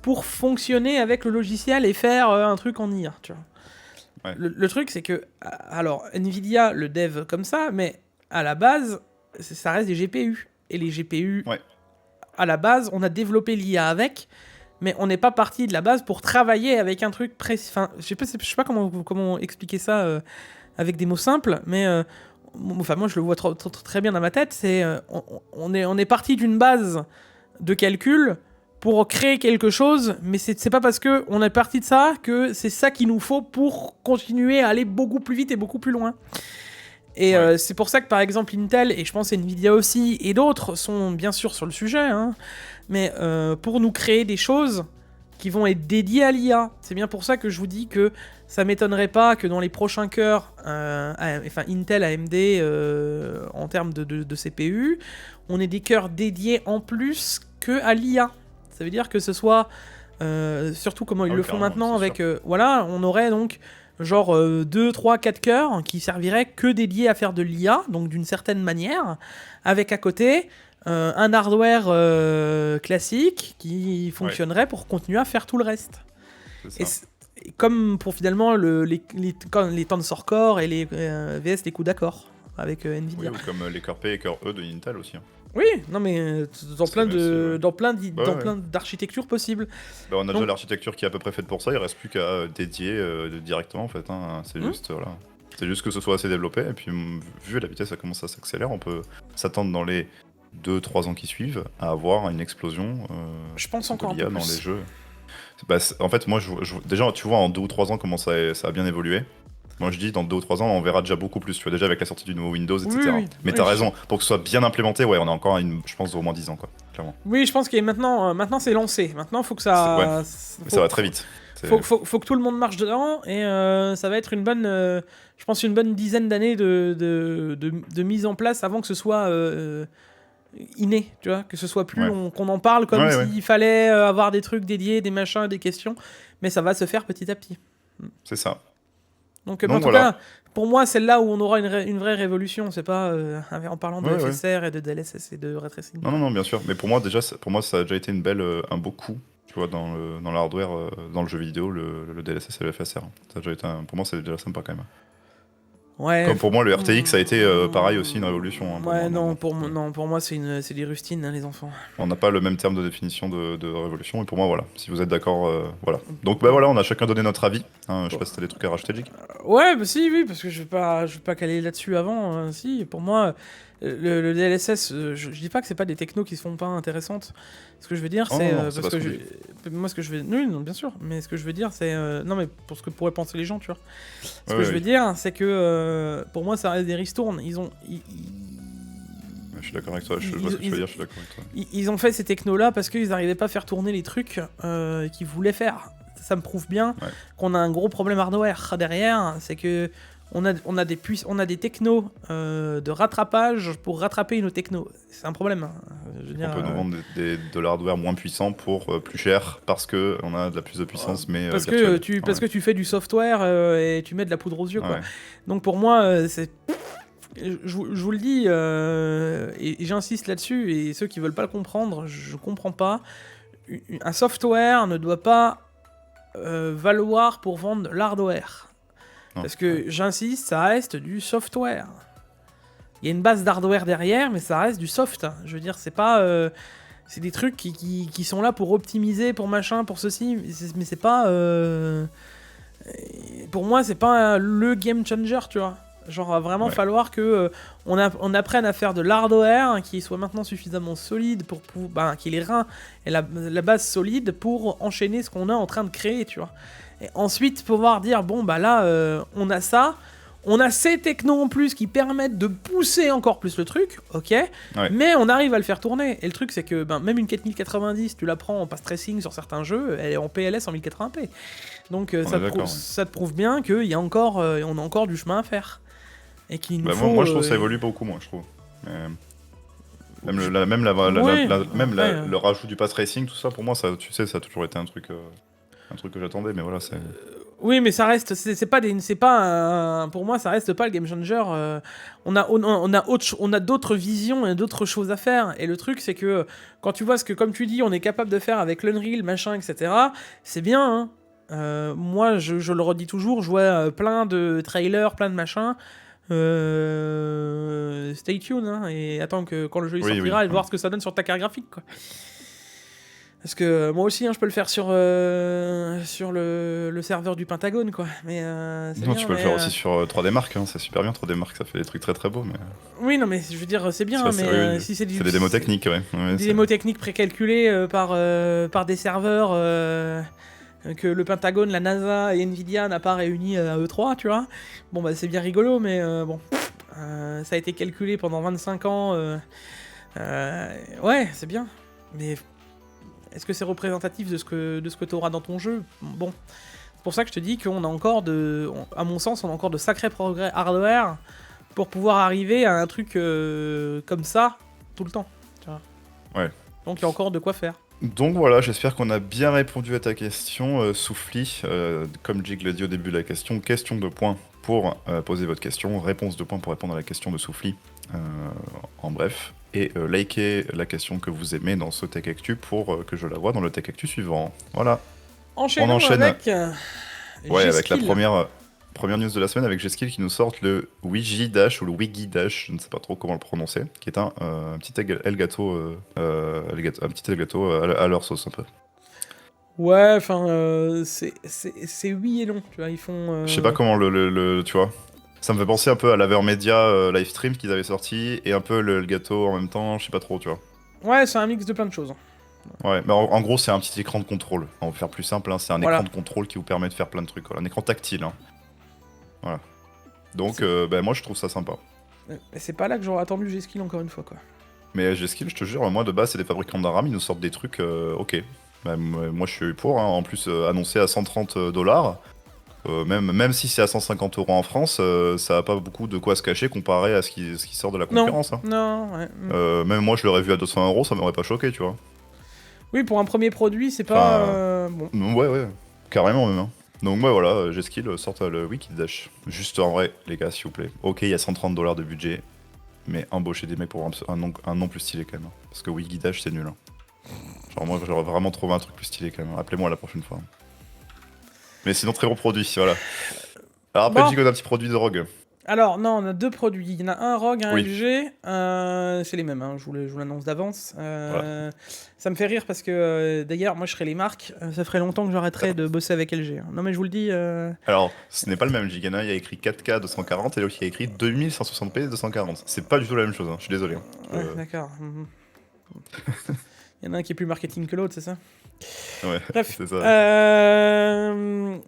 Speaker 1: pour fonctionner avec le logiciel et faire un truc en IA, tu vois.
Speaker 2: Ouais.
Speaker 1: Le truc, c'est que, alors, Nvidia le dev comme ça, mais à la base, ça reste des GPU. Et les GPU, à la base, on a développé l'IA avec, mais on n'est pas parti de la base pour travailler avec un truc précis. Enfin, je sais pas comment expliquer ça avec des mots simples, mais moi, je le vois très bien dans ma tête. C'est on est parti d'une base de calcul pour créer quelque chose, mais c'est pas parce que on est parti de ça que c'est ça qu'il nous faut pour continuer à aller beaucoup plus vite et beaucoup plus loin. Et c'est pour ça que par exemple Intel, et je pense Nvidia aussi, et d'autres sont bien sûr sur le sujet, hein, mais pour nous créer des choses qui vont être dédiées à l'IA. C'est bien pour ça que je vous dis que ça m'étonnerait pas que dans les prochains cœurs, Intel, AMD, en termes de CPU, on ait des cœurs dédiés en plus que à l'IA. Ça veut dire que ce soit, surtout comment ils le font maintenant, avec, on aurait donc genre 2, 3, 4 cœurs qui serviraient que dédiés à faire de l'IA, donc d'une certaine manière, avec à côté un hardware classique qui fonctionnerait pour continuer à faire tout le reste. Et comme pour finalement les Tensor Core et les VS les coups d'accord avec Nvidia.
Speaker 2: Oui, ou comme les cœurs P et cœurs E de Intel aussi. Hein.
Speaker 1: Oui, non mais dans plein d'architectures possibles.
Speaker 2: On a déjà l'architecture qui est à peu près faite pour ça, il reste plus qu'à dédier directement en fait. Hein. C'est juste voilà. C'est juste que ce soit assez développé et puis vu la vitesse ça commence à s'accélérer, on peut s'attendre dans les 2-3 ans qui suivent à avoir une explosion
Speaker 1: je pense encore
Speaker 2: d'IA dans les jeux. En fait moi déjà tu vois en 2 ou 3 ans comment ça a bien évolué. Moi je dis dans 2 ou 3 ans on verra déjà beaucoup plus, tu vois, déjà avec la sortie du nouveau Windows, etc. Mais t'as raison, pour que ce soit bien implémenté, on a encore je pense au moins 10 ans quoi, clairement.
Speaker 1: Oui, je pense que maintenant c'est lancé, maintenant faut que ça...
Speaker 2: ça va très vite.
Speaker 1: Faut que tout le monde marche dedans et ça va être une bonne, je pense une bonne dizaine d'années de mise en place avant que ce soit inné, tu vois, que ce soit plus qu'on en parle comme s'il fallait avoir des trucs dédiés, des machins, des questions, mais ça va se faire petit à petit.
Speaker 2: C'est ça.
Speaker 1: Donc en tout cas, pour moi, c'est là où on aura une vraie révolution. C'est pas en parlant de FSR et de DLSS et de ray tracing.
Speaker 2: Non, bien sûr. Mais pour moi, ça a déjà été un beau coup, tu vois, dans l'hardware, dans le jeu vidéo, le DLSS et le FSR. Ça a déjà été pour moi, c'est déjà sympa quand même.
Speaker 1: Ouais.
Speaker 2: Comme pour moi, le RTX a été pareil aussi une révolution.
Speaker 1: Hein, pour moi, c'est des rustines, hein, les enfants. On
Speaker 2: n'a pas le même terme de définition de révolution, et pour moi, voilà. Si vous êtes d'accord, voilà. Donc, voilà, on a chacun donné notre avis. Hein, je sais pas si t'as des trucs à rajouter, Jake.
Speaker 1: Ouais, oui, parce que je vais pas caler là-dessus avant. Si, pour moi, Le DLSS, je dis pas que c'est pas des technos qui sont pas intéressantes. Ce que je veux dire,
Speaker 2: Oh,
Speaker 1: c'est
Speaker 2: non, c'est
Speaker 1: parce
Speaker 2: pas
Speaker 1: que
Speaker 2: ce
Speaker 1: moi ce que je veux, oui, non, bien sûr, mais ce que je veux dire, c'est non, mais pour ce que pourraient penser les gens, tu vois. Ce que je veux dire, c'est que pour moi, ça reste des ristournes.
Speaker 2: Je suis d'accord avec toi, je vois ce que tu veux dire, je suis d'accord avec toi.
Speaker 1: Ils ont fait ces technos-là parce qu'ils n'arrivaient pas à faire tourner les trucs qu'ils voulaient faire. Ça me prouve bien qu'on a un gros problème hardware derrière. C'est que on a des technos de rattrapage pour rattraper nos technos. C'est un problème.
Speaker 2: On peut nous vendre de l'hardware moins puissant pour plus cher parce qu'on a de la plus de puissance, mais
Speaker 1: parce
Speaker 2: virtuelle.
Speaker 1: parce que tu fais du software et tu mets de la poudre aux yeux, quoi.
Speaker 2: Ouais.
Speaker 1: Donc pour moi, c'est... Je vous le dis, et j'insiste là-dessus, et ceux qui veulent pas le comprendre, je comprends pas. Un software ne doit pas valoir pour vendre l'hardware. Parce que, j'insiste, ça reste du software. Il y a une base d'hardware derrière, mais ça reste du soft. Je veux dire, c'est pas... c'est des trucs qui sont là pour optimiser, pour machin, pour ceci, mais c'est pas... pour moi, c'est pas le game changer, tu vois. Genre, va vraiment falloir que on apprenne à faire de l'hardware qui soit maintenant suffisamment solide pour qu'il ait les reins et la base solide pour enchaîner ce qu'on est en train de créer, tu vois. Et ensuite, pouvoir dire, bon, bah là, on a ça, on a ces technos en plus qui permettent de pousser encore plus le truc, ok, mais on arrive à le faire tourner. Et le truc, c'est que même une 4090, tu la prends en pass tracing sur certains jeux, elle est en PLS en 1080p. Donc ça te prouve bien qu'il y a encore, on a encore du chemin à faire. Et qu'il nous faut,
Speaker 2: moi, je trouve que ça évolue beaucoup, moi, je trouve. Même le rajout du pass racing, tout ça, pour moi, ça, tu sais, ça a toujours été un truc que j'attendais, mais voilà, c'est...
Speaker 1: Oui, mais ça reste, pour moi, ça reste pas le game changer. On a d'autres visions et d'autres choses à faire. Et le truc, c'est que quand tu vois ce que, comme tu dis, on est capable de faire avec l'Unreal, machin, etc., c'est bien, hein. Moi, je le redis toujours, je vois plein de trailers, plein de machins. Stay tuned, hein, et attends que quand le jeu sortira et voir ce que ça donne sur ta carte graphique, quoi. Parce que moi aussi, hein, je peux le faire sur le serveur du Pentagone, quoi. Mais
Speaker 2: tu peux le faire aussi sur 3D Mark, hein, c'est super bien 3D Mark, ça fait des trucs très très beaux. Mais...
Speaker 1: Oui, non, mais je veux dire, c'est bien, mais si c'est
Speaker 2: des démos techniques,
Speaker 1: des démos techniques précalculées par des serveurs que le Pentagone, la NASA et Nvidia n'a pas réunis à E3, tu vois. Bon, bah c'est bien rigolo, mais bon, ça a été calculé pendant 25 ans. Ouais, c'est bien, mais est-ce que c'est représentatif de ce que tu auras dans ton jeu? Bon, c'est pour ça que je te dis qu'on a encore à mon sens, on a encore de sacrés progrès hardware pour pouvoir arriver à un truc comme ça tout le temps, tu vois.
Speaker 2: Ouais.
Speaker 1: Donc il y a encore de quoi faire.
Speaker 2: Donc voilà, j'espère qu'on a bien répondu à ta question, Soufli. Comme Jig l'a dit au début de la question de points pour poser votre question, réponse de points pour répondre à la question de Soufli. En bref. Et likez la question que vous aimez dans ce Tech Actu pour que je la vois dans le Tech Actu suivant. Voilà.
Speaker 1: On enchaîne avec
Speaker 2: avec la première news de la semaine avec G-Skill qui nous sort le Wigi Dash ou le Wigi Dash, je ne sais pas trop comment le prononcer, qui est un petit Elgato, un petit Elgato à leur sauce un peu.
Speaker 1: Ouais, enfin, c'est oui et non, tu vois, ils font...
Speaker 2: Je sais pas comment tu vois. Ça me fait penser un peu à l'Avermedia Livestream qu'ils avaient sorti, et un peu le Elgato en même temps, je sais pas trop, tu vois.
Speaker 1: Ouais, c'est un mix de plein de choses.
Speaker 2: Ouais, mais en gros, c'est un petit écran de contrôle. On va faire plus simple, hein, c'est un écran de contrôle qui vous permet de faire plein de trucs. Voilà. Un écran tactile. Hein. Voilà. Donc, moi, je trouve ça sympa.
Speaker 1: C'est pas là que j'aurais attendu G-Skill encore une fois, quoi. Mais
Speaker 2: G-Skill, je te jure, moi, de base, c'est des fabricants d'ARAM, ils nous sortent des trucs, ok. Moi, je suis pour, hein. En plus, annoncé à 130$. Même si c'est à 150€ en France, ça a pas beaucoup de quoi se cacher comparé à ce qui sort de la concurrence.
Speaker 1: Non, ouais.
Speaker 2: Même moi, je l'aurais vu à 200€, ça m'aurait pas choqué, tu vois.
Speaker 1: Oui, pour un premier produit, c'est pas...
Speaker 2: bon. Ouais, carrément même. Hein. Donc ouais, voilà, G-Skill sortent le Wiki Dash. Juste en vrai, les gars, s'il vous plaît. Ok, il y a 130$ de budget, mais embaucher des mecs pour un nom plus stylé quand même. Hein. Parce que Wiki Dash, c'est nul. Hein. Genre moi, j'aurais vraiment trouvé un truc plus stylé quand même. Appelez-moi la prochaine fois. Mais sinon, très bon produit, voilà. Alors après, Jigo, un petit produit de drogue.
Speaker 1: Alors, non, on a deux produits. Il y en a un ROG, un
Speaker 2: Oui.
Speaker 1: LG. C'est les mêmes, hein, je vous l'annonce d'avance.
Speaker 2: Voilà.
Speaker 1: Ça me fait rire parce que, d'ailleurs, moi, je serais les marques. Ça ferait longtemps que j'arrêterais de bosser avec LG, hein. Non, mais je vous le dis.
Speaker 2: Alors, ce n'est pas le même Gigana, il y a écrit 4K 240 et l'autre il y a écrit 2160p 240. C'est pas du tout la même chose, hein. Je suis désolé, hein.
Speaker 1: Ouais, d'accord. Mhm. Il y en a un qui est plus marketing que l'autre, c'est ça?
Speaker 2: Ouais,
Speaker 1: Bref.
Speaker 2: c'est ça.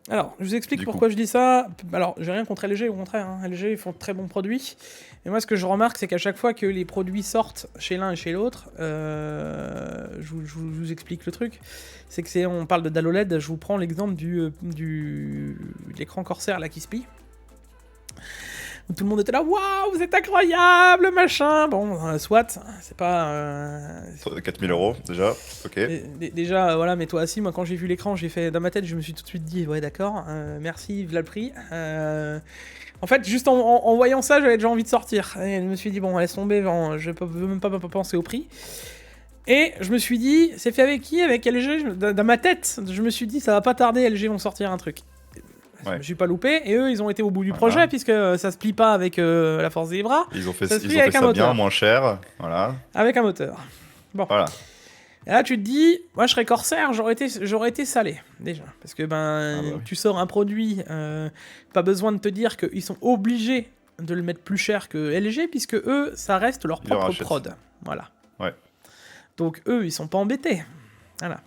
Speaker 1: Alors, je vous explique
Speaker 2: Du
Speaker 1: pourquoi
Speaker 2: coup.
Speaker 1: je dis ça. Alors, j'ai rien contre LG, au contraire, hein. LG, ils font de très bons produits. Et moi, ce que je remarque, c'est qu'à chaque fois que les produits sortent chez l'un et chez l'autre, je vous explique le truc. C'est que on parle de dalle OLED, je vous prends l'exemple de l'écran Corsair là qui se plie. Où tout le monde était là, waouh, vous êtes incroyable, machin. Bon, soit, c'est pas.
Speaker 2: 4000 euros déjà, ok.
Speaker 1: Déjà, voilà, mets-toi assis. Moi, quand j'ai vu l'écran, j'ai fait dans ma tête, je me suis tout de suite dit, ouais, d'accord, merci, v'là le prix. En fait, juste en voyant ça, j'avais déjà envie de sortir. Et je me suis dit, bon, laisse tomber, je veux même pas penser au prix. Et je me suis dit, c'est fait avec qui? Avec LG? Dans ma tête, je me suis dit, ça va pas tarder, LG vont sortir un truc. Je
Speaker 2: Ouais.
Speaker 1: me suis pas loupé, et eux, ils ont été au bout du
Speaker 2: Voilà.
Speaker 1: projet, puisque ça se plie pas avec la force des bras,
Speaker 2: Ils ont fait
Speaker 1: ça se
Speaker 2: ils
Speaker 1: plie
Speaker 2: ont fait
Speaker 1: avec un
Speaker 2: ça
Speaker 1: moteur.
Speaker 2: bien, moins cher, voilà.
Speaker 1: Avec un moteur. Bon.
Speaker 2: Voilà.
Speaker 1: Et là, tu te dis, moi, je serais Corsair, j'aurais été salé, déjà. Parce que,
Speaker 2: Ah bah oui.
Speaker 1: tu sors un produit, pas besoin de te dire qu'ils sont obligés de le mettre plus cher que LG, puisque eux, ça reste leur
Speaker 2: Ils le
Speaker 1: propre
Speaker 2: rachètent.
Speaker 1: prod. Voilà.
Speaker 2: Ouais.
Speaker 1: Donc, eux, ils sont pas embêtés. Voilà.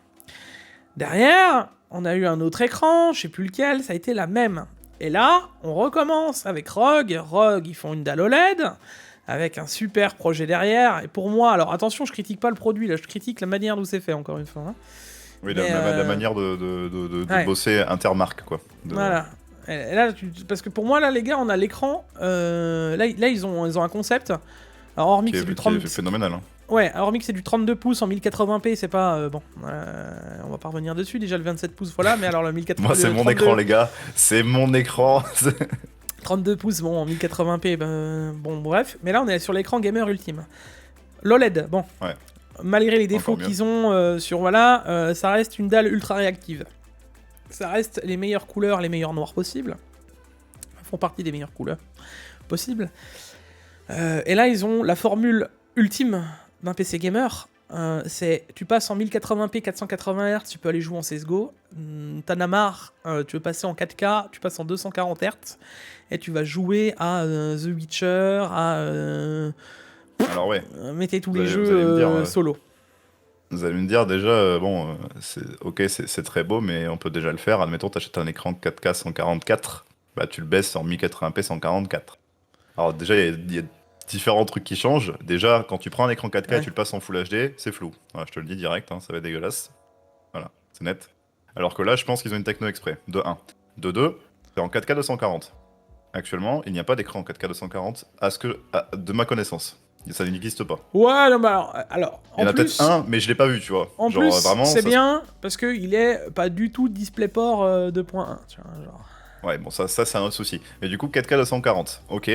Speaker 1: Derrière, on a eu un autre écran, je sais plus lequel, ça a été la même. Et là, on recommence avec ROG. ROG, ils font une dalle OLED, avec un super projet derrière. Et pour moi, alors attention, je critique pas le produit, là, je critique la manière dont c'est fait, encore une fois, hein.
Speaker 2: Oui,
Speaker 1: Mais,
Speaker 2: la manière de
Speaker 1: ouais.
Speaker 2: bosser intermarque, quoi.
Speaker 1: Voilà. Et là, parce que pour moi, là, les gars, on a l'écran. Là, ils ont un concept. Alors, hormis
Speaker 2: Qui
Speaker 1: que c'est du
Speaker 2: est
Speaker 1: 30.
Speaker 2: phénoménal, hein.
Speaker 1: Ouais, hormis que c'est du 32 pouces en 1080p, c'est pas. Bon. On va pas revenir dessus. Déjà, le 27 pouces, voilà. Mais alors, le 1080p.
Speaker 2: Moi, c'est mon écran, les gars. C'est mon écran.
Speaker 1: 32 pouces, bon, en 1080p, bon, bref. Mais là, on est sur l'écran gamer ultime. L'OLED, bon.
Speaker 2: Ouais.
Speaker 1: Malgré les défauts
Speaker 2: Encore mieux.
Speaker 1: qu'ils ont sur. Voilà, ça reste une dalle ultra réactive. Ça reste les meilleures couleurs, les meilleurs noirs possibles. Font partie des meilleures couleurs possibles. Et là, ils ont la formule ultime d'un PC gamer. C'est tu passes en 1080p 480 Hz, tu peux aller jouer en CSGO. T'en as marre, tu veux passer en 4K, tu passes en 240 Hz et tu vas jouer à The Witcher, à
Speaker 2: Alors, ouais.
Speaker 1: mettez tous
Speaker 2: Vous
Speaker 1: les
Speaker 2: allez-
Speaker 1: jeux
Speaker 2: vous allez me dire,
Speaker 1: solo.
Speaker 2: Vous allez me dire déjà, c'est très beau, mais on peut déjà le faire. Admettons, t'achètes un écran 4K 144, bah tu le baisses en 1080p 144. Alors déjà, il y a différents trucs qui changent. Déjà, quand tu prends un écran 4K et
Speaker 1: Ouais.
Speaker 2: tu le passes en Full HD, c'est flou. Voilà, je te le dis direct, hein, ça va être dégueulasse. Voilà, c'est net. Alors que là, je pense qu'ils ont une techno exprès, de 1. De 2, c'est en 4K 240. Actuellement, il n'y a pas d'écran en 4K 240, de ma connaissance. Ça n'existe pas.
Speaker 1: Ouais, non, bah alors
Speaker 2: Il y en
Speaker 1: en
Speaker 2: a
Speaker 1: plus,
Speaker 2: peut-être un, mais je l'ai pas vu, tu vois.
Speaker 1: en
Speaker 2: Genre,
Speaker 1: plus,
Speaker 2: vraiment,
Speaker 1: c'est
Speaker 2: ça-
Speaker 1: bien parce que il est pas du tout DisplayPort 2.1, tu vois, genre.
Speaker 2: Ouais, bon, ça c'est un autre souci. Mais du coup, 4K 240, ok.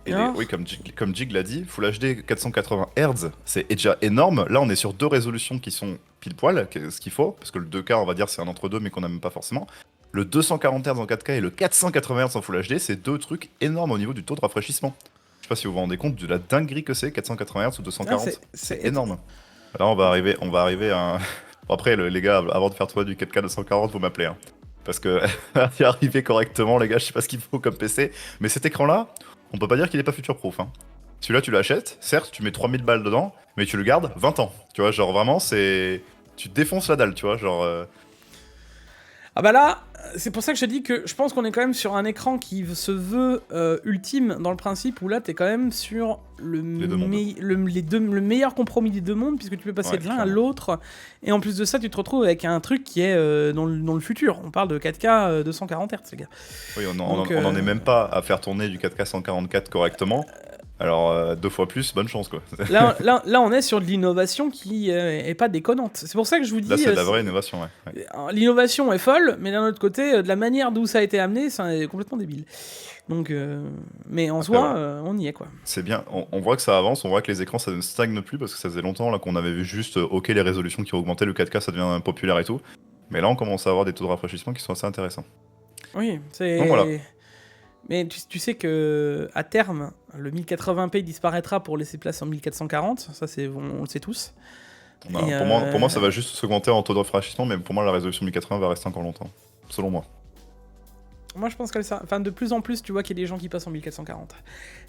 Speaker 2: Et
Speaker 1: Alors
Speaker 2: oui, comme Jig l'a dit, Full HD 480 Hz, c'est déjà énorme. Là, on est sur deux résolutions qui sont pile poil, ce qu'il faut, parce que le 2K, on va dire, c'est un entre-deux, mais qu'on n'aime pas forcément. Le 240 Hz en 4K et le 480 Hz en Full HD, c'est deux trucs énormes au niveau du taux de rafraîchissement. Je sais pas si vous vous rendez compte de la dinguerie que c'est, 480 Hz ou 240.
Speaker 1: Ah,
Speaker 2: c'est énorme. Là, on va arriver à un... Bon, après, les gars, avant de faire toi du 4K 240, vous m'appelez, hein. Parce que y arriver correctement, les gars, je sais pas ce qu'il faut comme PC. Mais cet écran-là, on peut pas dire qu'il est pas future-proof, hein. Celui-là, tu l'achètes, certes, tu mets 3000 balles dedans, mais tu le gardes 20 ans. Tu vois, genre vraiment, c'est... Tu défonces la dalle, tu vois, genre...
Speaker 1: Ah bah là, c'est pour ça que je te dis que je pense qu'on est quand même sur un écran qui se veut ultime dans le principe où là t'es quand même sur le,
Speaker 2: deux mondes.
Speaker 1: le meilleur compromis des deux mondes puisque tu peux passer
Speaker 2: Ouais,
Speaker 1: de l'un à
Speaker 2: clairement.
Speaker 1: l'autre et en plus de ça tu te retrouves avec un truc qui est dans le futur. On parle de 4K 240 Hz les gars.
Speaker 2: Oui, on
Speaker 1: Donc,
Speaker 2: en est même pas à faire tourner du 4K 144 correctement. Alors, deux fois plus, bonne chance, quoi.
Speaker 1: Là on est sur de l'innovation qui est pas déconnante. C'est pour ça que je vous dis...
Speaker 2: Là, c'est de la vraie innovation, ouais.
Speaker 1: L'innovation est folle, mais d'un autre côté, de la manière d'où ça a été amené, c'est complètement débile. Donc, mais en
Speaker 2: Après,
Speaker 1: soi,
Speaker 2: voilà.
Speaker 1: on y est quoi.
Speaker 2: C'est bien, on voit que ça avance, on voit que les écrans ça ne stagne plus parce que ça faisait longtemps là qu'on avait vu juste ok les résolutions qui ont augmenté, le 4K ça devient populaire et tout. Mais là on commence à avoir des taux de rafraîchissement qui sont assez intéressants.
Speaker 1: Oui, c'est.
Speaker 2: Donc voilà.
Speaker 1: Mais tu sais que à terme, le 1080p disparaîtra pour laisser place en 1440. Ça, on le sait tous.
Speaker 2: Non,
Speaker 1: Et,
Speaker 2: pour moi, ça va juste s'augmenter en taux de rafraîchissement, mais pour moi, la résolution 1080 va rester encore longtemps. Selon moi.
Speaker 1: moi, je pense que ça. Enfin, de plus en plus, tu vois qu'il y a des gens qui passent en 1440.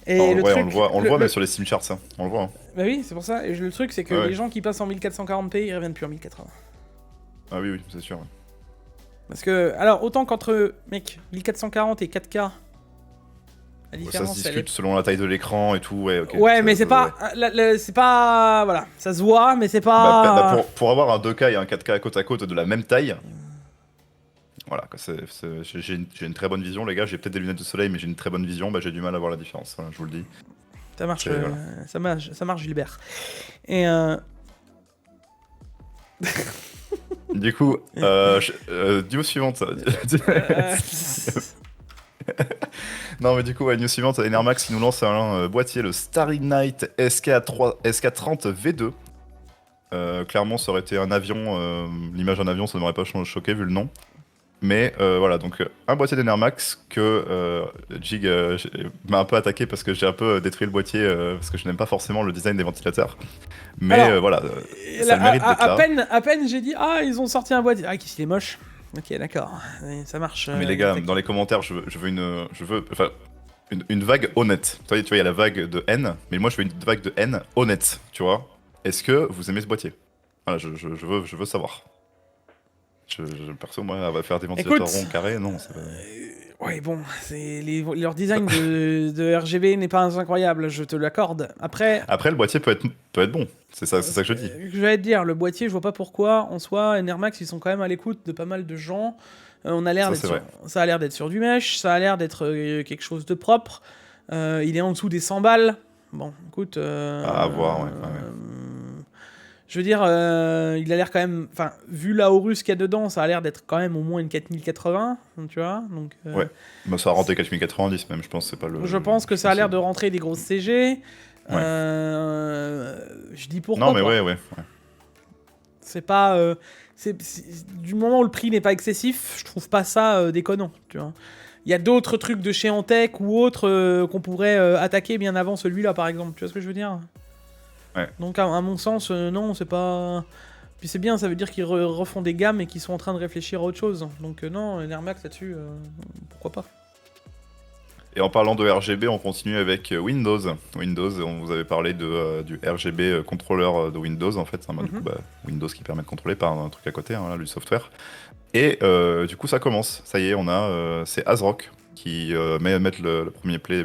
Speaker 1: Et
Speaker 2: Enfin,
Speaker 1: le
Speaker 2: ouais,
Speaker 1: truc,
Speaker 2: on le voit même sur les Steam charts, ça. On le voit. Hein.
Speaker 1: Bah oui, c'est pour ça. Et le truc, c'est que
Speaker 2: Ouais.
Speaker 1: les gens qui passent en 1440p, ils reviennent plus en 1080.
Speaker 2: Ah oui, c'est sûr. Ouais.
Speaker 1: Parce que, alors, autant qu'entre, mec, 1440 et 4K, la
Speaker 2: Ça
Speaker 1: différence,
Speaker 2: se
Speaker 1: elle
Speaker 2: discute
Speaker 1: est...
Speaker 2: selon la taille de l'écran et tout, ouais, ok.
Speaker 1: Ouais, mais c'est pas... c'est pas... Voilà, ça se voit, mais c'est pas...
Speaker 2: Pour avoir un 2K et un 4K côte à côte de la même taille, voilà, quoi, j'ai une très bonne vision, les gars. J'ai peut-être des lunettes de soleil, mais j'ai une très bonne vision. Bah, j'ai du mal à voir la différence, voilà, je vous le dis.
Speaker 1: Ça marche,
Speaker 2: Voilà.
Speaker 1: ça marche, Gilbert. Et
Speaker 2: Du coup, news suivante. Non, mais du coup, ouais, news suivante, Enermax qui nous lance un boîtier, le Starry Night SK30 V2. Clairement, ça aurait été un avion, l'image d'un avion, ça ne m'aurait pas choqué vu le nom. Mais voilà, donc un boîtier d'Enermax que Jig m'a un peu attaqué parce que j'ai un peu détruit le boîtier parce que je n'aime pas forcément le design des ventilateurs. Mais
Speaker 1: alors,
Speaker 2: voilà, ça mérite d'être là.
Speaker 1: à peine j'ai dit, ah, ils ont sorti un boîtier. Ah, qu'est-ce qu'il est moche. Ok, d'accord, ça marche.
Speaker 2: Mais les gars, dans les commentaires, je veux une vague honnête. Tu vois, il y a la vague de haine, mais moi je veux une vague de haine honnête, tu vois. Est-ce que vous aimez ce boîtier? Voilà, je veux savoir. Perso, moi, elle va faire des ventilateurs ronds, carrés, non.
Speaker 1: Ouais, bon, leur design de RGB n'est pas incroyable, je te l'accorde. Après,
Speaker 2: le boîtier peut être bon, c'est ça que je dis.
Speaker 1: Je vais te dire, le boîtier, je vois pas pourquoi. En soi, Enermax, ils sont quand même à l'écoute de pas mal de gens. On a l'air ça a l'air d'être sur du mesh, ça a l'air d'être quelque chose de propre. Il est en dessous des 100 balles. Bon, écoute.
Speaker 2: À voir, ouais.
Speaker 1: Je veux dire, il a l'air quand même. Enfin, vu la Horus qu'il y a dedans, ça a l'air d'être quand même au moins une 4080, tu vois. Donc,
Speaker 2: ouais, bah, ça a rentré 4090 même, je pense. C'est pas le.
Speaker 1: Je pense que ça a l'air de rentrer des grosses CG.
Speaker 2: Ouais.
Speaker 1: Je dis pourquoi.
Speaker 2: Non, mais ouais.
Speaker 1: C'est pas. Du moment où le prix n'est pas excessif, je trouve pas ça déconnant, tu vois. Il y a d'autres trucs de chez Antec ou autres qu'on pourrait attaquer bien avant celui-là, par exemple. Tu vois ce que je veux dire?
Speaker 2: Ouais.
Speaker 1: Donc, à mon sens, non, c'est pas. Puis c'est bien, ça veut dire qu'ils refont des gammes et qu'ils sont en train de réfléchir à autre chose. Donc, non, Enermax là-dessus, pourquoi pas.
Speaker 2: Et en parlant de RGB, on continue avec Windows. Windows, on vous avait parlé du RGB contrôleur de Windows, en fait. Du coup, Windows qui permet de contrôler par un truc à côté, hein, là, du software. Et du coup, ça commence. Ça y est, on a. C'est ASRock qui met le premier pied